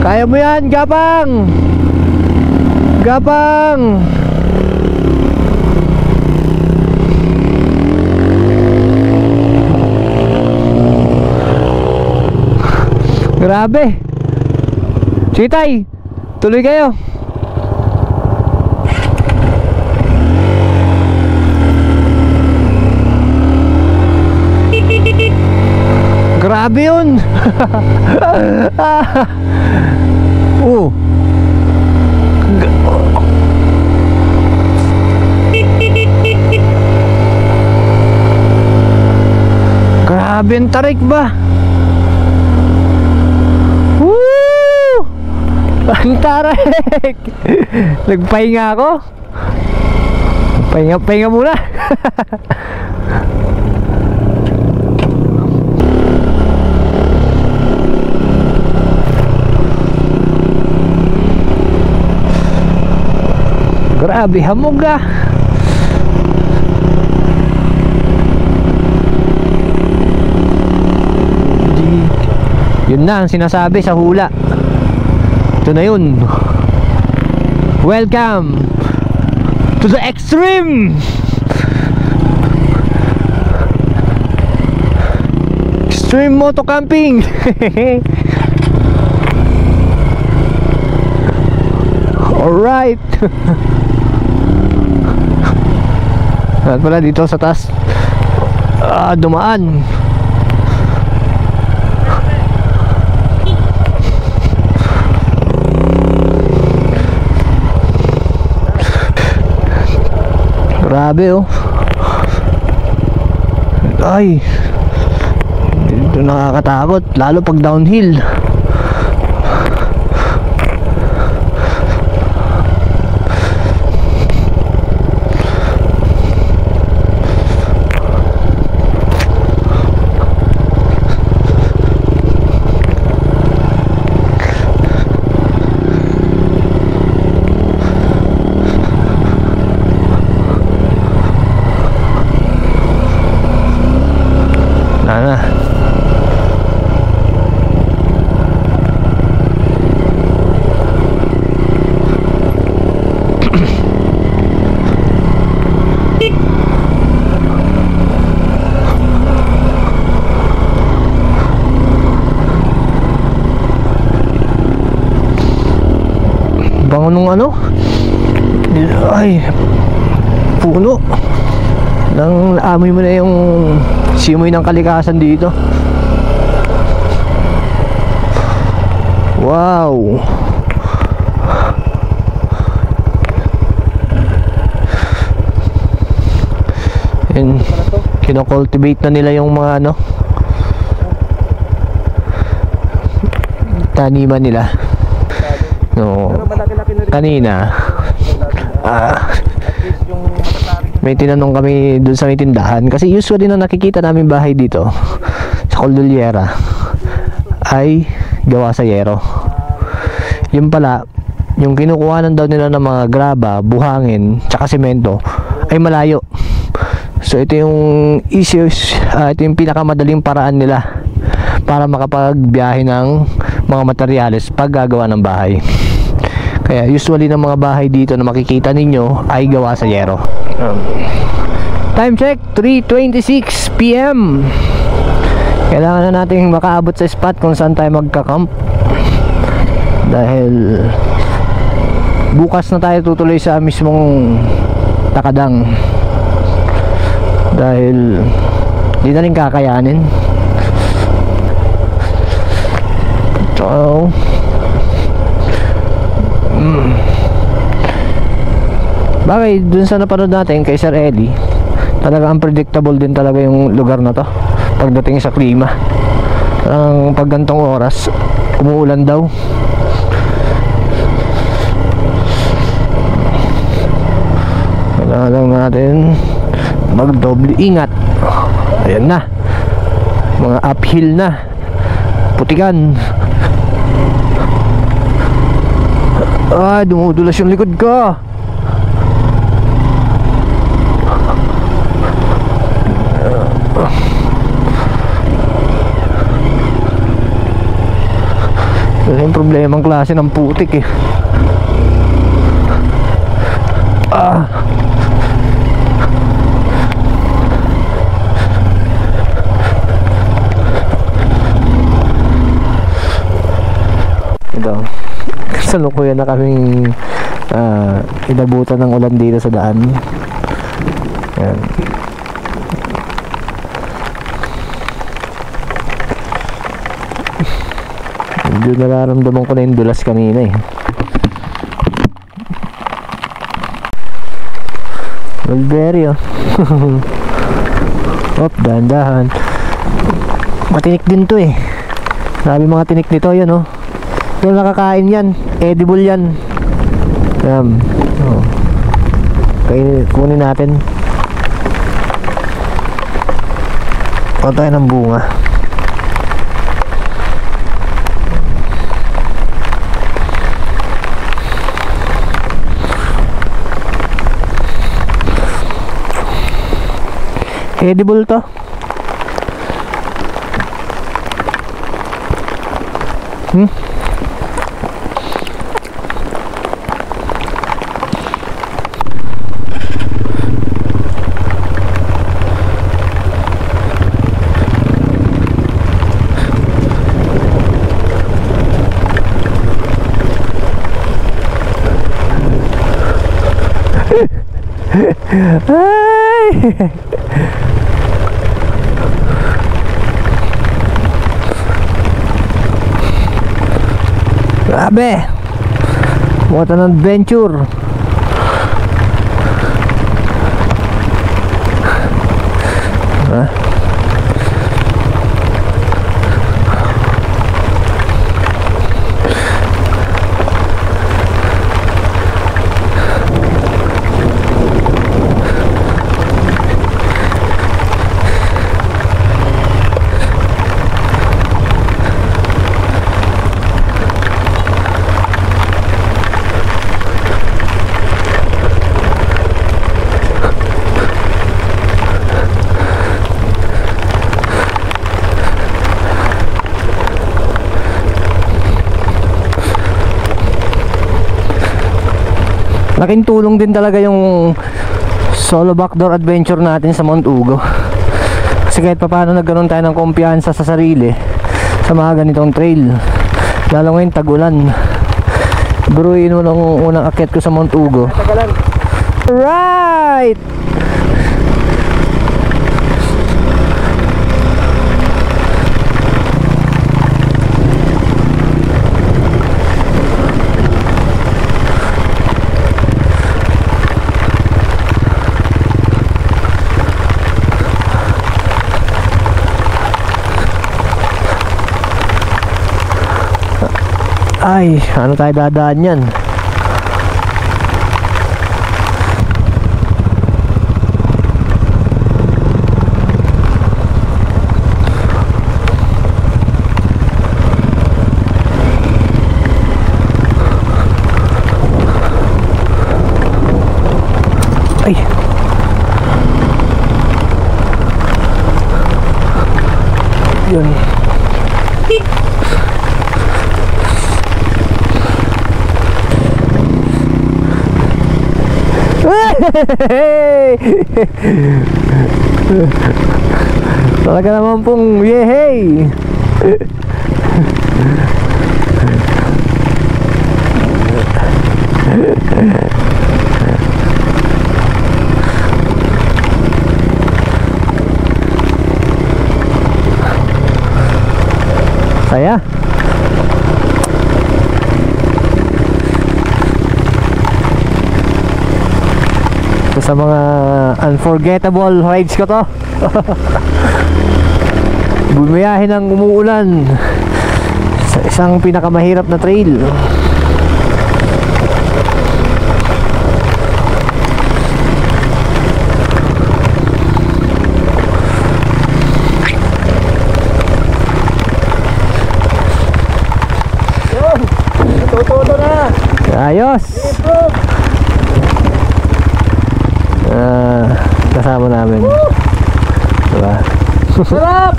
Kaya mo yan, Gapang! Gapang! Grabe! Sige tay! Tuloy kayo! Grabe yun. Grabe yung tarik ba? Woo! Ang tarik. Nagpahinga ako. Pahinga muna. Grabe, hamog ah. Yun na ang sinasabi sa hula. Ito na yun. Welcome to the extreme. Extreme moto camping. Alright. At pala dito sa taas dumaan. Grabe oh. Ay, dito nakakatakot, lalo pag downhill. Bango nung ano? Ay, puno. Nang amoy mo na yung simoy ng kalikasan dito. Wow. And kino-cultivate na nila yung mga ano, taniman nila. No. Kanina may tinanong kami dun sa may tindahan, kasi usually na nakikita namin bahay dito sa Cordillera ay gawa sa yero. Yung pala, yung kinukuhanan daw nila ng mga graba, buhangin, tsaka semento ay malayo. So ito yung ito yung pinakamadaling paraan nila para makapagbiyahe ng mga materyales pag gagawa ng bahay. Kaya usually ng mga bahay dito na makikita ninyo ay gawa sa yero. Time check, 3:26 PM. Kailangan na natin makaabot sa spot kung saan tayo magka-camp, dahil bukas na tayo tutuloy sa mismong Takadang, dahil di na rin kakayanin. So bagay dun sa napanood natin kay Sir Eli, talaga unpredictable din talaga yung lugar na to pagdating sa klima. Ang pag gantong oras umuulan daw. Kailangan lang natin magdoble ingat. Ayan na, mga uphill na, putikan. Dumudulas yung likod ko. Kasi yung problema ang klase ng putik eh. Ito, kasalukuyan na kaming inabutan ng ulan dito sa daan. Ayan. Medyo nararamdaman ko na yung dulas kanina eh. Mulberry oh. Hop, dahan-dahan. Matinik din to eh. Sabi mga tinik nito, yun oh. Yung nakakain yan, edible yan. Ayan. Oh. Okay, kunin natin. O tayo ng bunga. Edible to. Ay! Grabe! What an adventure! Laking tulong din talaga yung solo backdoor adventure natin sa Mount Ugo. Kasi kahit pa paano nagkaroon tayo ng kumpiyansa sa sarili sa mga ganitong trail, lalo ngayon tag-ulan. Buruin mo nung unang akyat ko sa Mount Ugo. Right! Ay, ano tayo dadaan yan? Ay. Yun. Talaga naman pong yehey. Saya. Sa mga unforgettable rides ko to. Bumiyahe ng umuulan sa isang pinakamahirap na trail. Tututo na! Ayos! Kasama namin. Diba? Sarap!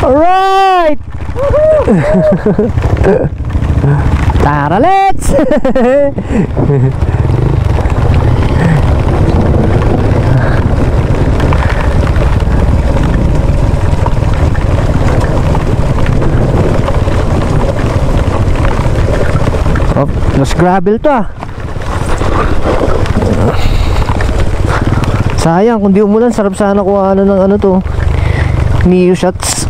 Alright! Tara, let's! Oh, mas gravel to ah. Sayang kung di umulan, sarap sana kuha ng ano to, Mio shots.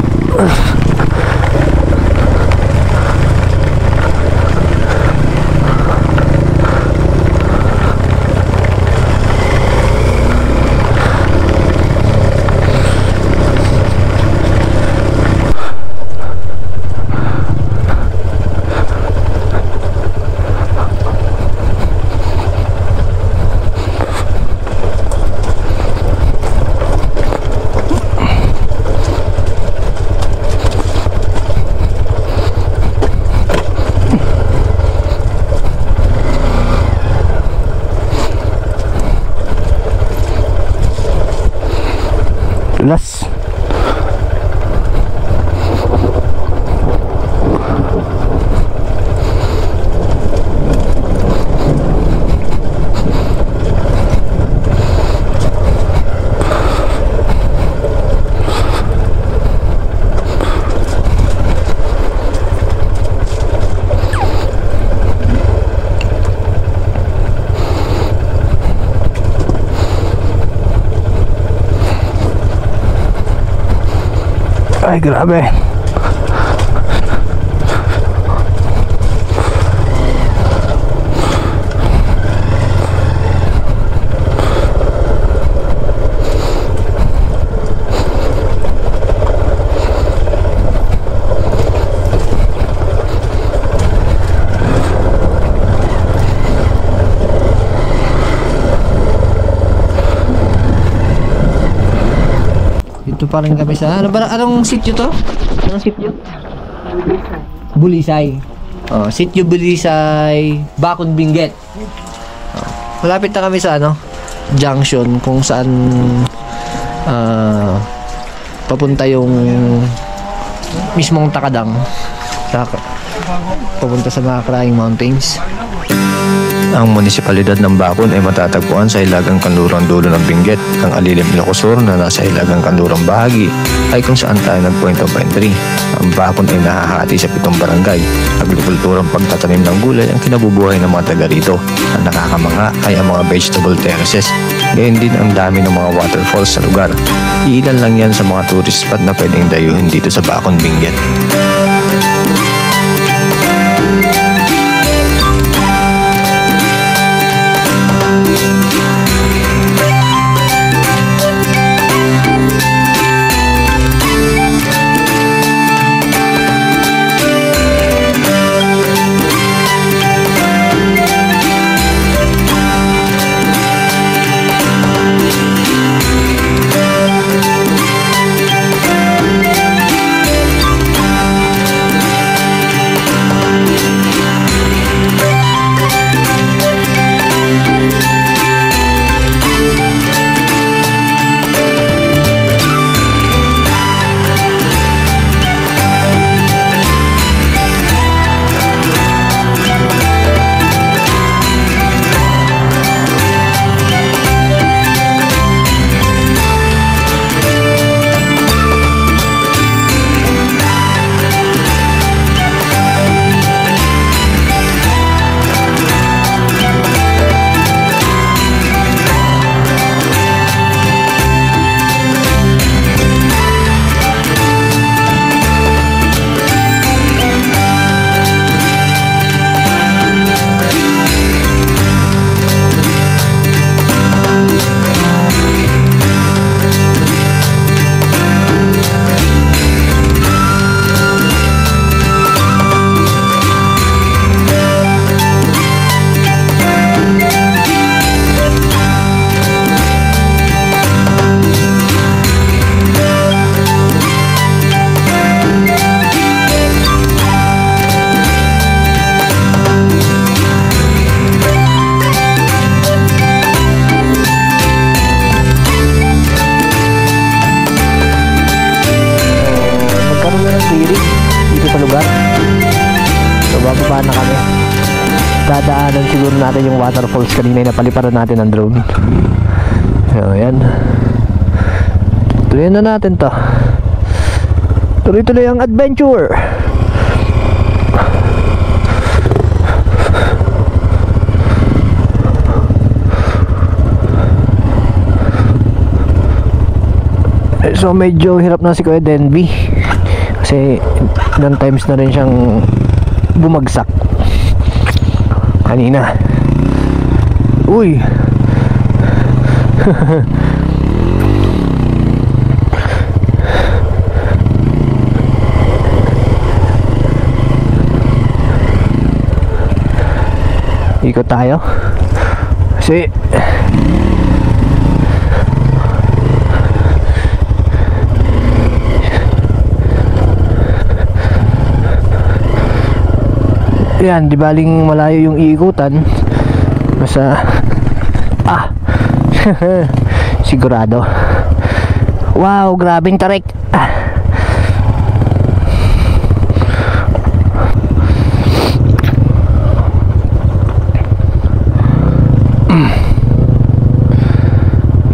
Las. Ay, grabe. Dito pa rin kami sa anong sitio to? Anong sitio? Bulisay. Oh, sitio Bulisay, Bakun Benguet. Oh, malapit na kami sa junction kung saan papunta yung mismong Takadang. Papunta sa mga Crying Mountains. Ang munisipalidad ng Bacon ay matatagpuan sa hilagang kanlurang dulo ng Benguet. Ang Alilim Ilocos na nasa hilagang kanlurang bahagi ay kung saan tayo nag-point of entry. Ang Bacon ay nahahati sa 7 barangay. Agrikulturang pagtatanim ng gulay ang kinabubuhay ng mga taga rito. Ang nakakamangha ay ang mga vegetable terraces. Gayon din ang dami ng mga waterfalls sa lugar. Iilan lang yan sa mga tourist spot na pwedeng dayuhin dito sa Bacon, Benguet. bababa na kami. Dadaanan siguro natin yung waterfalls kanina, napaliparan natin ng drone. So, ayan. Tuloy na natin to. Tuloy-tuloy ang adventure. So medyo hirap na si Kuya Denby kasi ilang times na rin siyang bumagsak kanina. Uy. Ikot tayo kasi yan, di baling malayo yung iikutan. Basta sigurado. Wow, grabing tarik.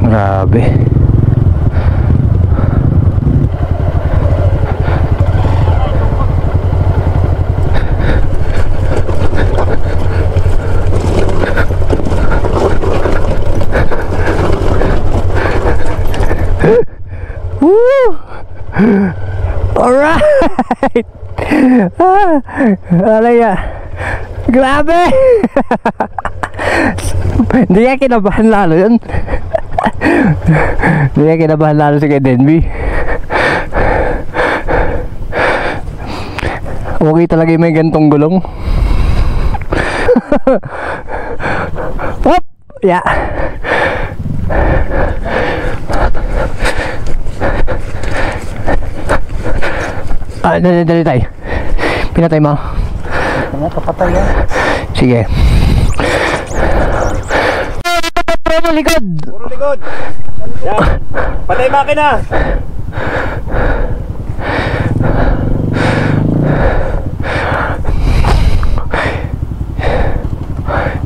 Grabe. Woo! Alright! Ano yan? Grabe! Hindi ka kinabahan lalo yun. Hindi ka kinabahan lalo si Kuya Denby. Okay talaga yung may gantong gulong. Hop! Yeah. Dali tayo. Pinatay mo. Kapatay yan. Sige. Puro likod. Puro likod. Yan. Patay makina.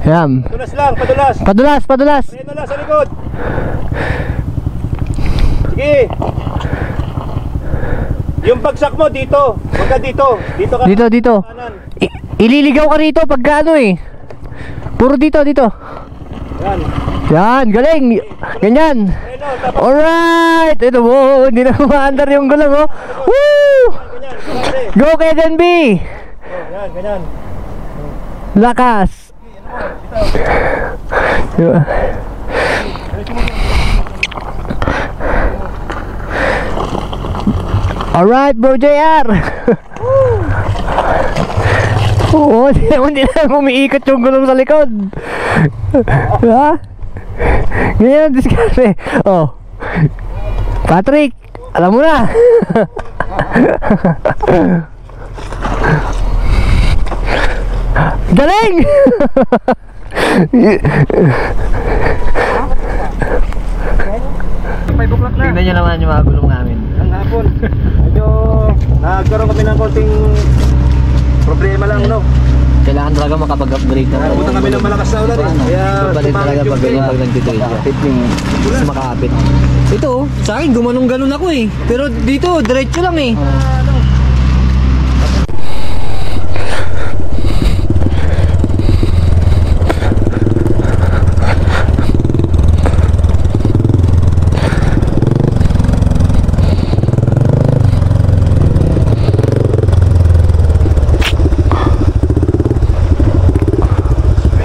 Yan. Padulas lang, padulas. Padulas, padulas. Preno lang sa likod. Sige. Yung bagsak mo dito. Huwag ka dito. Dito ka. Dito, dito. Kanan. Ililigaw ka rito pagka ano eh. Puro dito, dito. Yan. Yan, galing. Ganyan. Preno, tapos. Alright. Ito mo, hindi na maandar yung gulong oh. Woo! Ganyan, ganyan. Go Keden B. Yan, ganyan. Lakas. Diba? Alright bro JR. Oo, hindi na umiikot yung gulong sa likod. Ha? Ganyan ang diskarte. Oh Patrick, alam mo na. Galing! Tingnan nyo naman yung mga gulong namin. Ang hapon. Medyo nagkaroon kami ng konting problema lang, no? Kailangan talaga makapag-upgrade na. Nabutan kami ng malakas na ulan eh. Kaya Babalik talaga pag ganyan pag nagtitrade ka. Mas makakapit. Ito, sa akin gumanong-ganon ako eh. Pero dito, diretso lang eh.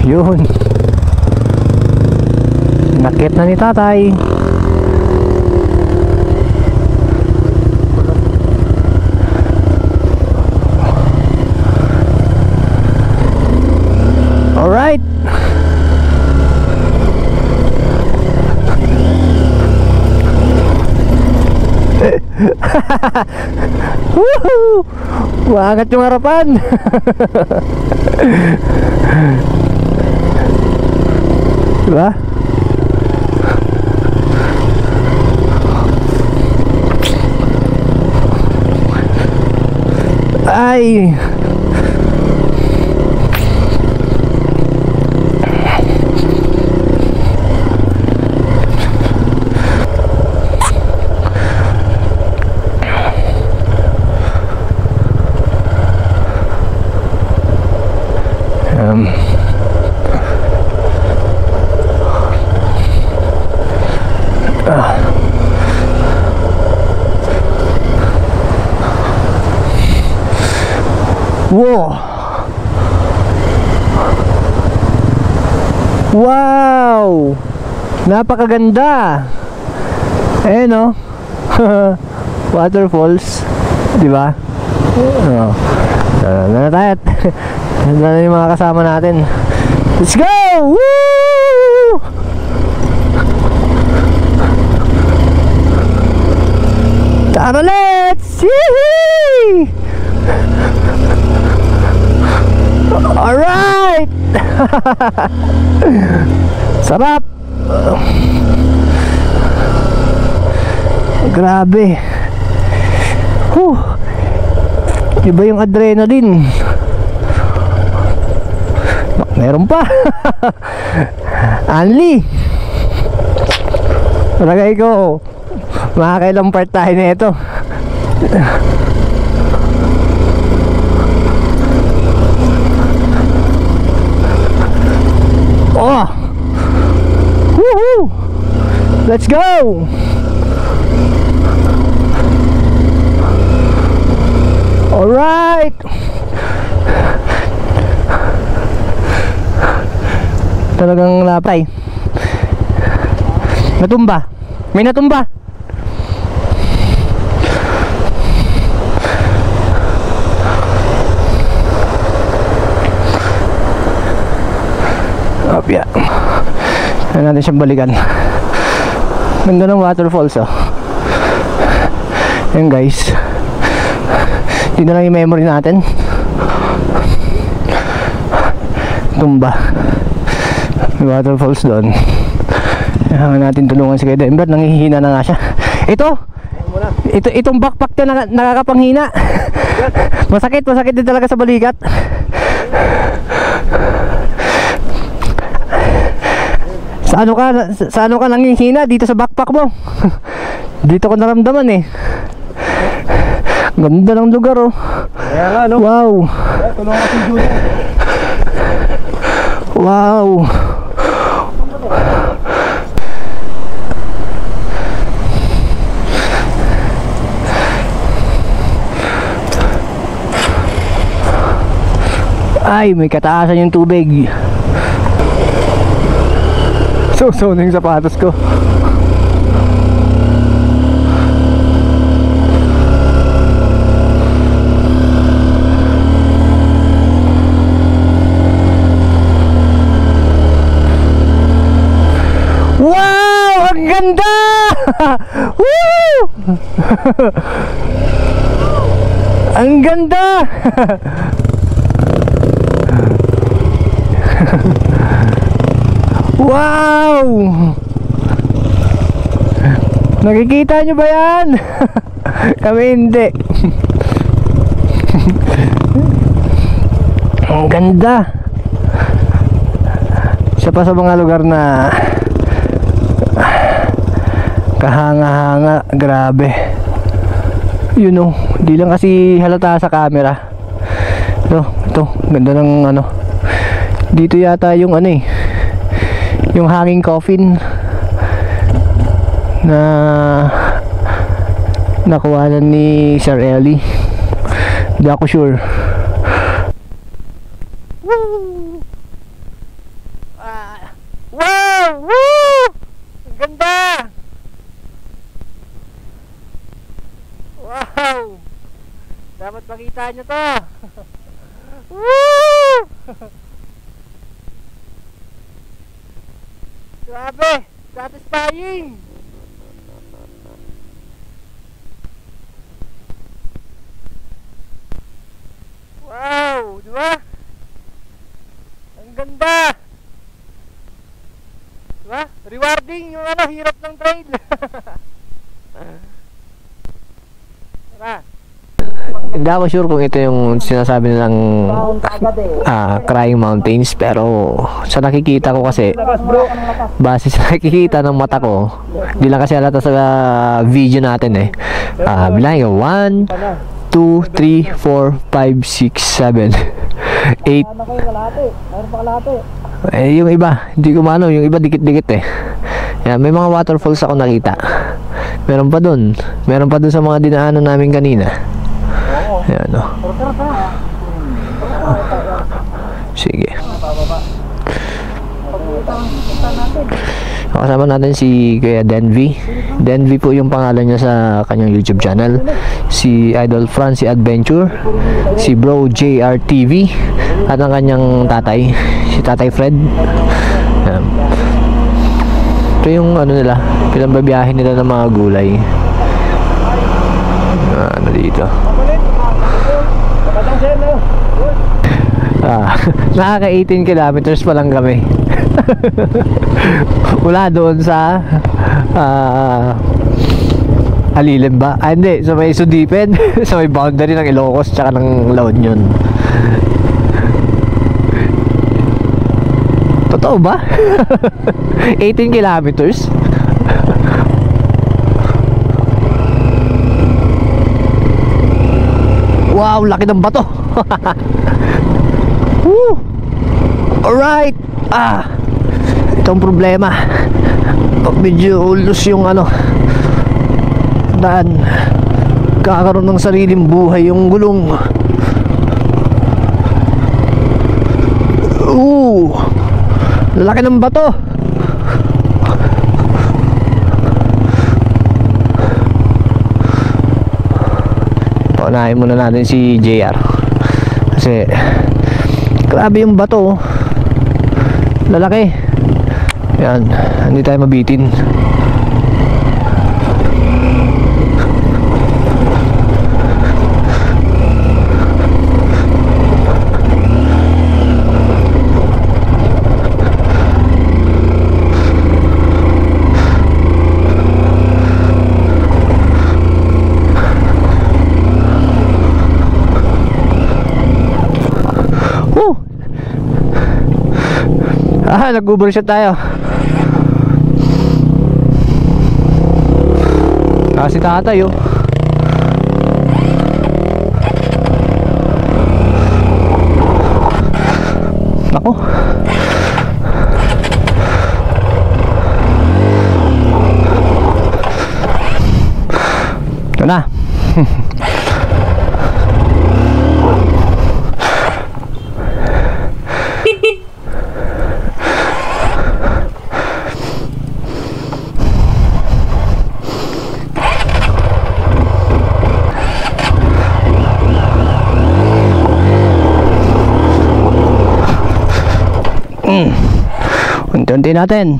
Yun. Nakit na ni tatay. Alright. Woohoo! Maangat yung harapan. Diba? Ay. Wow. Wow. Napakaganda. Eh no. Waterfalls, 'di ba? Oh. Na tayo. Na yung mga kasama natin. Let's go! Woo! Tara, let's! Yee! Alright! Sarap! Grabe! Iba yung adrenaline. Meron pa. Anli. Palagay ko makakailang part tayo na ito. Oh! Woohoo! Let's go! Alright! Talagang lapay. Natumba. May natumba. Opya. Kaya natin siyang balikan. Ganda ng waterfalls oh. Yan guys. Yun na lang yung memory natin. Tumba. May waterfalls doon. Kailangan natin tulungan si Kuya Denver. Nangihina na nga siya. Itong backpack niya nakakapanghina. Masakit din talaga sa balikat. Sa ano ka nanghihina? Dito sa backpack mo. Dito ko naramdaman eh. Ganda ng lugar oh. Kaya nga, no? Wow. Tulungan ka si Judy. Wow. Ay, may kataasan yung tubig. So na yung sapatos ko. Wow! Ang ganda! Woo! Ang ganda! Wow! Nakikita nyo ba yan? Kami hindi. Ang ganda. Isa pa sa mga lugar na kahanga-hanga. Grabe. You know, di lang kasi halata sa camera. Ito, ganda ng ano. Dito yata yung ano eh, yung hanging coffin na nakuha ni Sir Ellie. Hindi ako sure. Wow! Woo! Ang ganda! Wow! Dapat makita nyo to. Woo! Grabe! Satisfying! Wow! Diba? Ang ganda! Diba? Rewarding yung ano, hirap ng trail! Tara! Hindi ako sure kung ito yung sinasabi nilang Crying Mountains, pero sa nakikita ko kasi, base sa nakikita ng mata ko, di lang kasi halata sa video natin eh. Bilangin ko, 1, 2, 3, 4, 5, 6, 7, 8. Yung iba, hindi ko maano, yung iba dikit-dikit eh. Yan, may mga waterfalls ako nakita. Meron pa dun sa mga dinaanan namin kanina. Ayan o. Sige. Kasama natin si Kuya Denvy. Denvy po yung pangalan niya sa kanyang YouTube channel. Si Idol Francie Adventure, si Bro JR TV, at ang kanyang tatay, si Tatay Fred. Ayan. Ito yung ano nila, pinambabiyahin nila ng mga gulay. Ano dito? Nakaka 18 kilometers pa lang kami. Mula doon sa Alilim ba? Hindi, sa may Sudipen. Sa may boundary ng Ilocos tsaka ng La Union. Totoo ba? 18 kilometers? Wow, laki ng bato. Woo! Alright. Itong problema, pag medyo loose yung ano daan, kakaroon ng sariling buhay yung gulong. Laki ng bato. Paunahin muna natin si JR kasi grabe yung bato. Lalaki. Yan, hindi tayo mabitin. Nag-overshot tayo. Tsaka si tatay oh. Ako. Ito na. Unti-unti natin.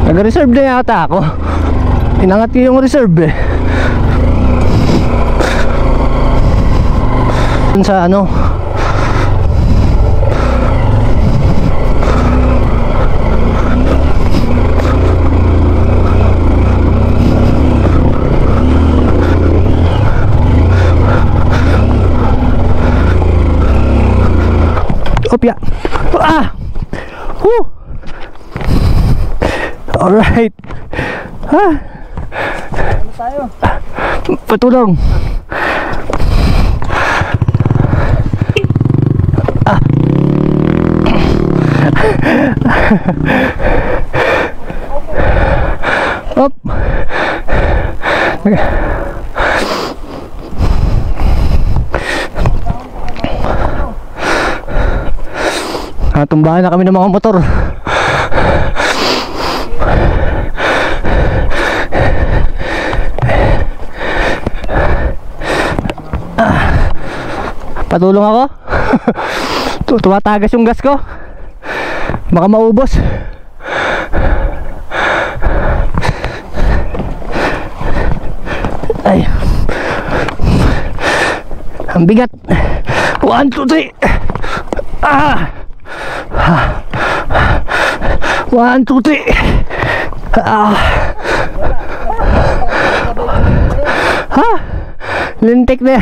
Nag-reserve na yata ako. Inangat ko yung reserve eh. Sa ano, opya. Ah! Woo! Alright. Ha? Ano tayo? Patulong. Ah. Op. Tumbahan na kami ng mga motor. Patulong ako. Tumatagas yung gas ko. Baka maubos. Ay. Ang bigat. 1, 2, 3. Ah! 1, 2, 3. Ah. Ha? Lintik na.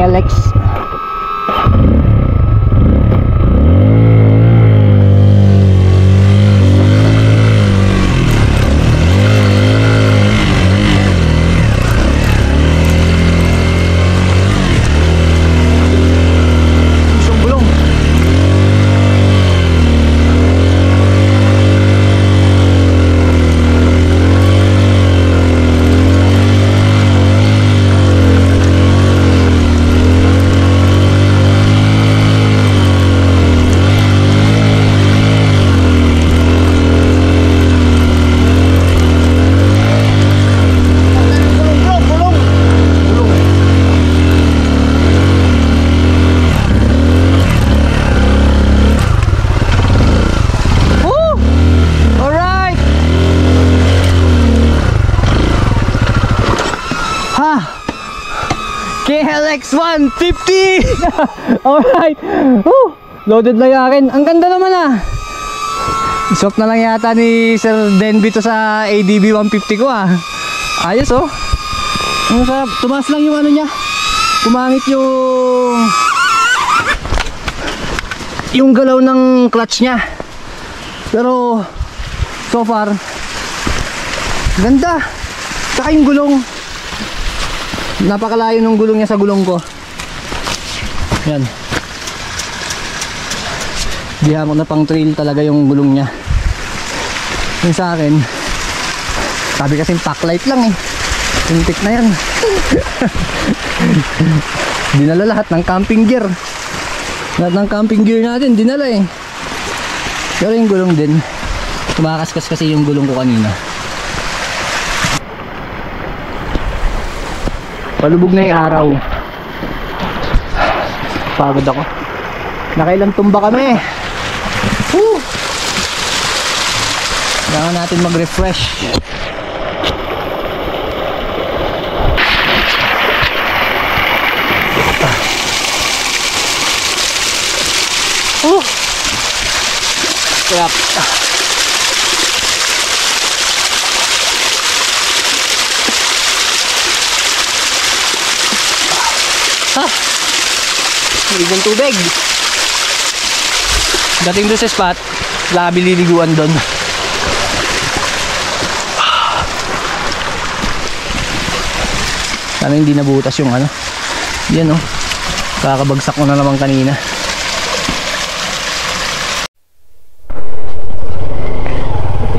Alex. KLX 150. Alright. Loaded na yakin. Ang ganda naman ah. Swap na lang yata ni Sir Denby to sa ADB 150 ko ah. Ayos oh. Ang sarap. Tumaas lang yung ano niya. Kumangit yung galaw ng clutch niya. Pero so far ganda. Saka yung gulong, napakalayo ng gulong niya sa gulong ko. Yan. Di hamon na pang trail talaga yung gulong niya. Yung sa akin, sabi kasing packlight lang eh. Tintik na yan. Dinala lahat ng camping gear. Lahat ng camping gear natin dinala eh. Pero yung gulong din, tumakaskas kasi yung gulong ko kanina. Palubog na yung araw. Pagod ako. Nakailang tumba kami. Woo! Kailangan natin mag-refresh. Crap. Ha! Hindi ng tubig. Dating doon sa spot, wala kami liliguan doon. Sana hindi nabutas yung ano. Yan oh. Kakabagsak ko na naman kanina.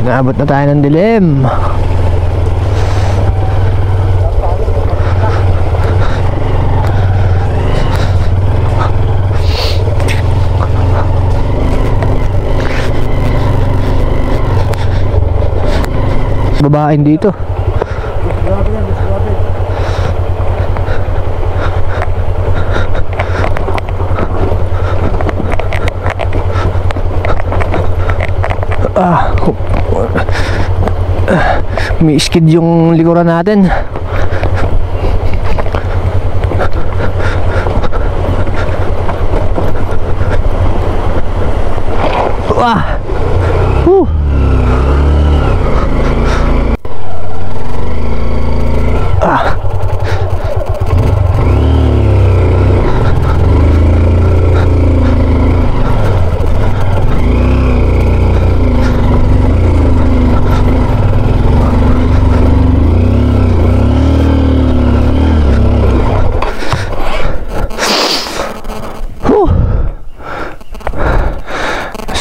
Inaabot na tayo ng dilim. Babaeng dito. May skid yung likuran natin. Wah.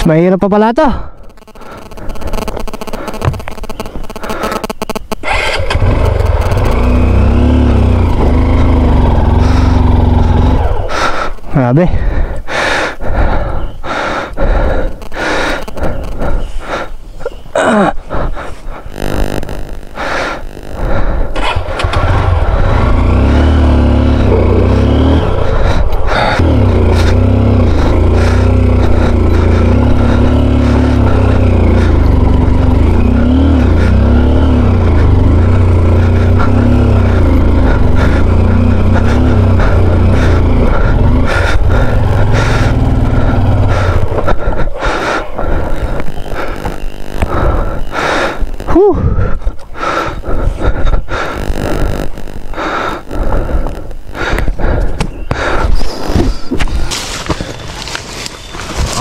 Mahirap pa pala to. Grabe.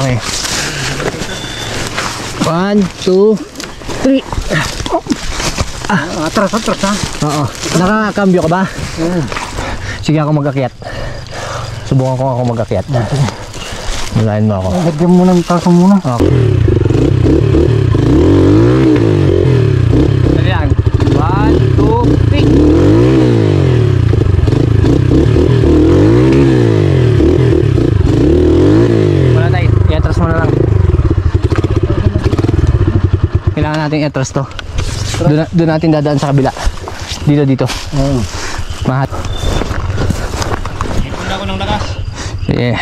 Okay. 1, 2, 3. Atras ha. Oo. Nakakambyo ka ba? Sige ako mag-akyat. Subukan ko ako mag-akyat. Mulain mo ako. Lagyan mo ng taso muna. Okay. Dali lang. 1, 2, 3. Wala tayo. I-atras mo na lang. Kailangan natin i-atras to. Doon natin dadaan sa kabila. Dito. Mahat. Ipon ako ng lakas. Sige.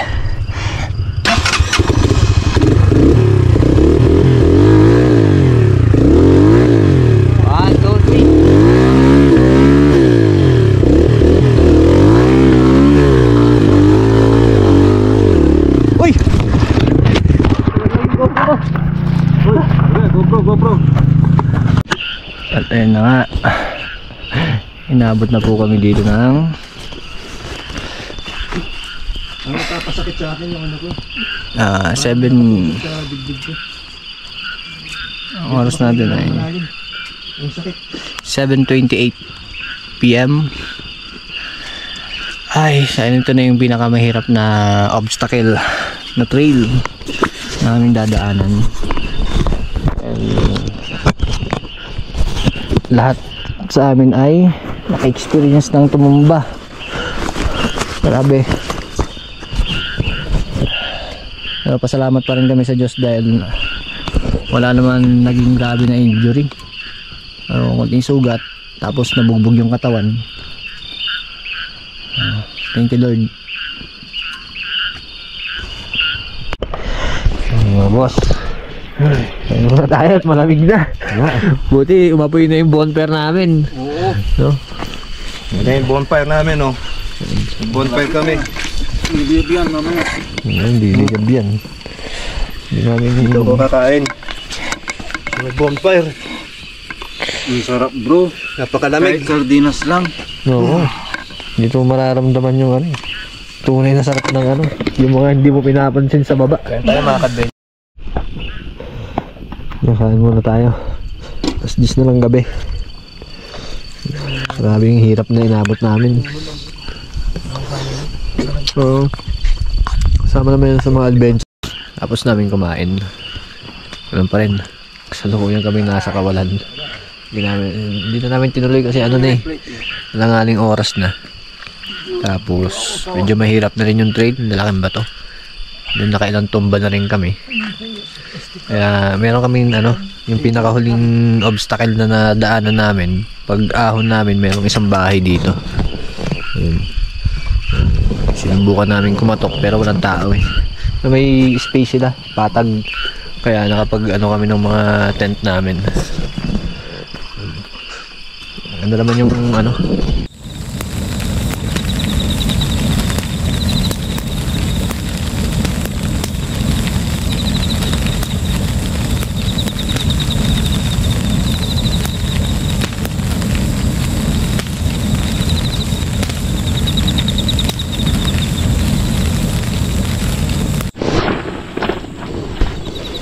GoPro. At ayun na nga. Inabot na po kami dito ng Napapasakit sa akin yung ano ko. 7. Sa dibdib ko. Ang oras natin ay Ang sakit. 7:28 PM. Ay, ito na yung pinakamahirap na obstacle na trail na aming dadaanan. Lahat sa amin ay naka-experience ng tumumba. Grabe. Pero pasalamat pa rin kami sa Diyos dahil wala naman naging grabe na injury. Konting sugat, tapos nabugbog yung katawan. Thank you Lord. Mga boss, Ayun na tayo at malamig na. Buti umapoy na yung bonfire namin. Oo. No? Ito yung bonfire namin, oh. Bonfire kami. Hindi yan mamaya. Hindi ligab yan. Hindi namin Ito ko kakain. May bonfire. Ang sarap bro. Napakalamig. Kahit sardinas lang. Oo. Dito mo mararamdaman yung ano. Tunay na sarap ng ano. Yung mga hindi mo pinapansin sa baba. Kaya tayo mga kadben. Nakain muna tayo. Tapos 10 na lang gabi. Grabe yung hirap na inabot namin. So, kasama naman yun sa mga adventure. Tapos namin kumain. Ganun pa rin. Kasalukuyan kami nasa Kawalan. Hindi na namin tinuloy kasi ano na eh. Nangaling oras na. Tapos, medyo mahirap na rin yung trail. Lalaking bato. Doon nakailang tumba na rin kami. Kaya meron kaming ano, yung pinakahuling obstacle na nadaanan namin. Pag ahon namin, merong isang bahay dito. Ayun. Sinubukan namin kumatok pero walang tao eh. May space sila, patag. Kaya nakapag ano kami ng mga tent namin. Ano naman yung ano?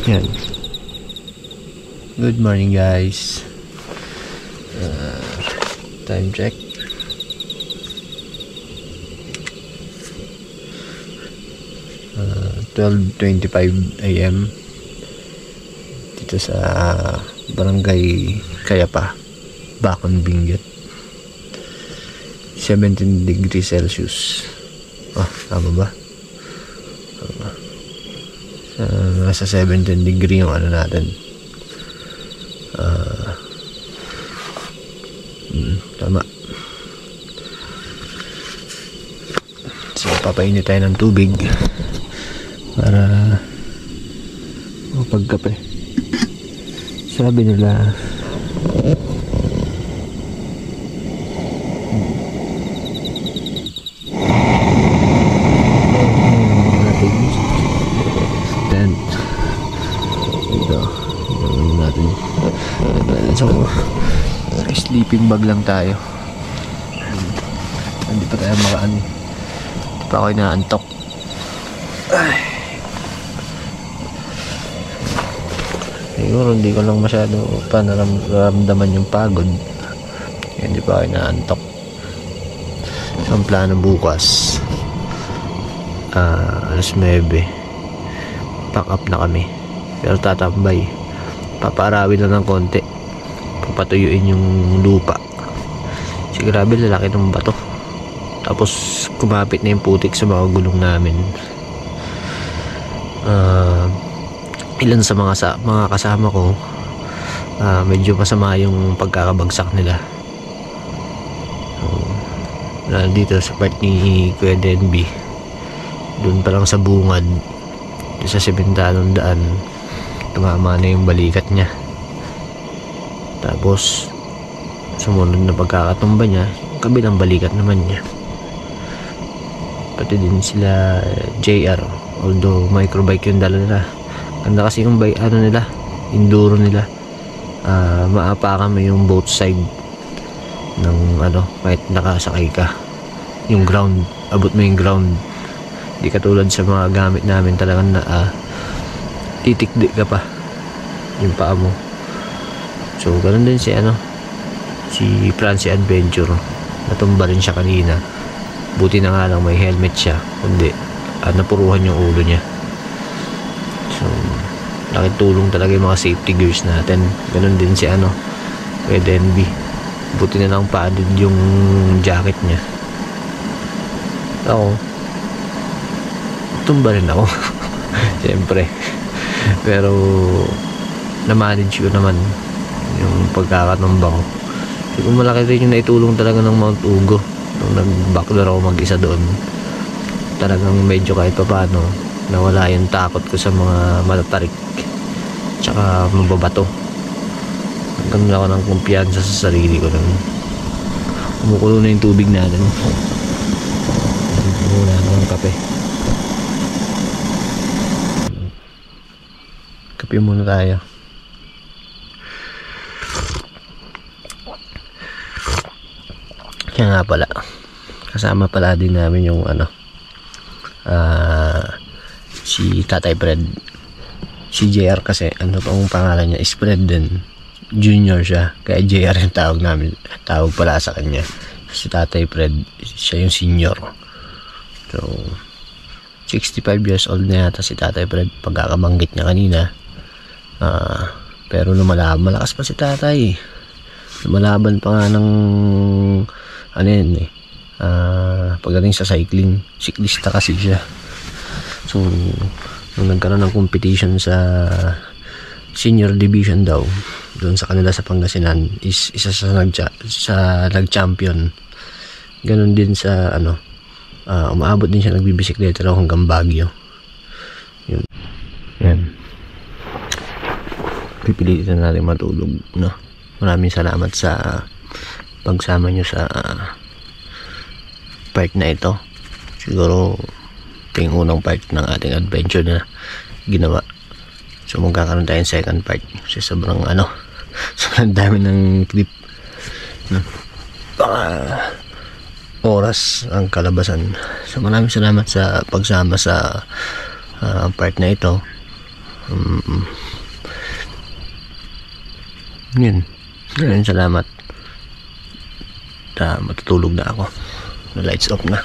Yan. Good morning guys. Time check. 12:25 AM dito sa Barangay Kayapa, Bacon, Benguet. 17 degrees Celsius. Tama ba? Nasa 17 degree yung ano natin. Tama. So papainit tayo ng tubig para mapagkape. Sabi nila so sleeping bag lang tayo. Hindi pa tayo makaano. Hindi pa ako inaantok. Siguro hindi ko lang masyado panaramdaman yung pagod. Hindi pa ako inaantok. So ang plano bukas, alas 9 pack up na kami. Pero tatambay. Paparawin na ng konti. Papatuyuin yung lupa. Kasi grabe lalaki ng bato. Tapos kumapit na yung putik sa mga gulong namin. Ilan sa mga kasama ko, medyo masama yung pagkakabagsak nila. Dito sa part ni Kuya Denby, doon pa lang sa bungad, sa sementalong daan, tumama na yung balikat niya. Tapos sumunod na pagkakatumba niya, yung kabilang balikat naman niya. Pati din sila JR, although microbike yung dala nila. Ganda kasi yung ano nila, enduro nila. Maapakan mo yung both side ng ano, kahit nakasakay ka. Yung ground, abot mo yung ground. Di katulad sa mga gamit namin talagang na titikdi ka pa yung paa mo. So ganun din si si Francie Adventure, natumba rin siya kanina. Buti na nga lang may helmet siya, kundi napuruhan yung ulo niya. So laking tulong talaga yung mga safety gears natin. Ganun din si Kuya Denby, buti na lang padded yung jacket niya. Ako tumba rin ako siyempre, pero na-manage ko naman yung pagkakatumba ko. Siguro malaki rin yung naitulong talaga ng Mount Ugo nung nag-backdoor ako mag-isa doon. Talagang medyo kahit papaano nawala yung takot ko sa mga matatarik tsaka mababato. Nagkaroon ako ng kumpiyansa sa sarili ko lang. Kumukulo na yung tubig natin. Muna ako ng kape. Kape muna tayo. Kaya nga pala, kasama pala din namin yung si Tatay Fred. Si JR kasi, ang pangalan niya is Fred din. Junior siya, kaya JR yung tawag namin. Tawag pala sa kanya. Si Tatay Fred, siya yung senior. So, 65 years old na yata si Tatay Fred, pagkakabanggit niya kanina. Pero malakas pa si Tatay. Lumalaban pa nga ng pagdating sa cycling, siklista kasi siya. So nung nagkaroon ng competition sa senior division daw doon sa kanila sa Pangasinan, is isa sa nag-champion. Ganon din sa umaabot din siya, nagbibisikleta raw hanggang Baguio. Yun. Yan, pipilitin na natin matulog, no? Maraming salamat sa pagsama nyo sa part na ito. Siguro ito yung unang part ng ating adventure na ginawa. So magkakaroon tayong second part kasi sobrang sobrang dami ng clip, no? Oras ang kalabasan. So maraming salamat sa pagsama sa part na ito. Yun, maraming salamat. Matutulog na ako. The lights off na.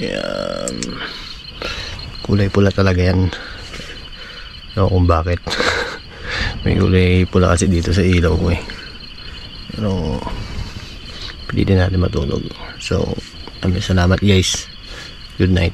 Yan. Kulay pula talaga yan. Ewan kung bakit. May kulay pula kasi dito sa ilaw ko eh. Pero pilitin natin matulog. So, salamat guys. Good night.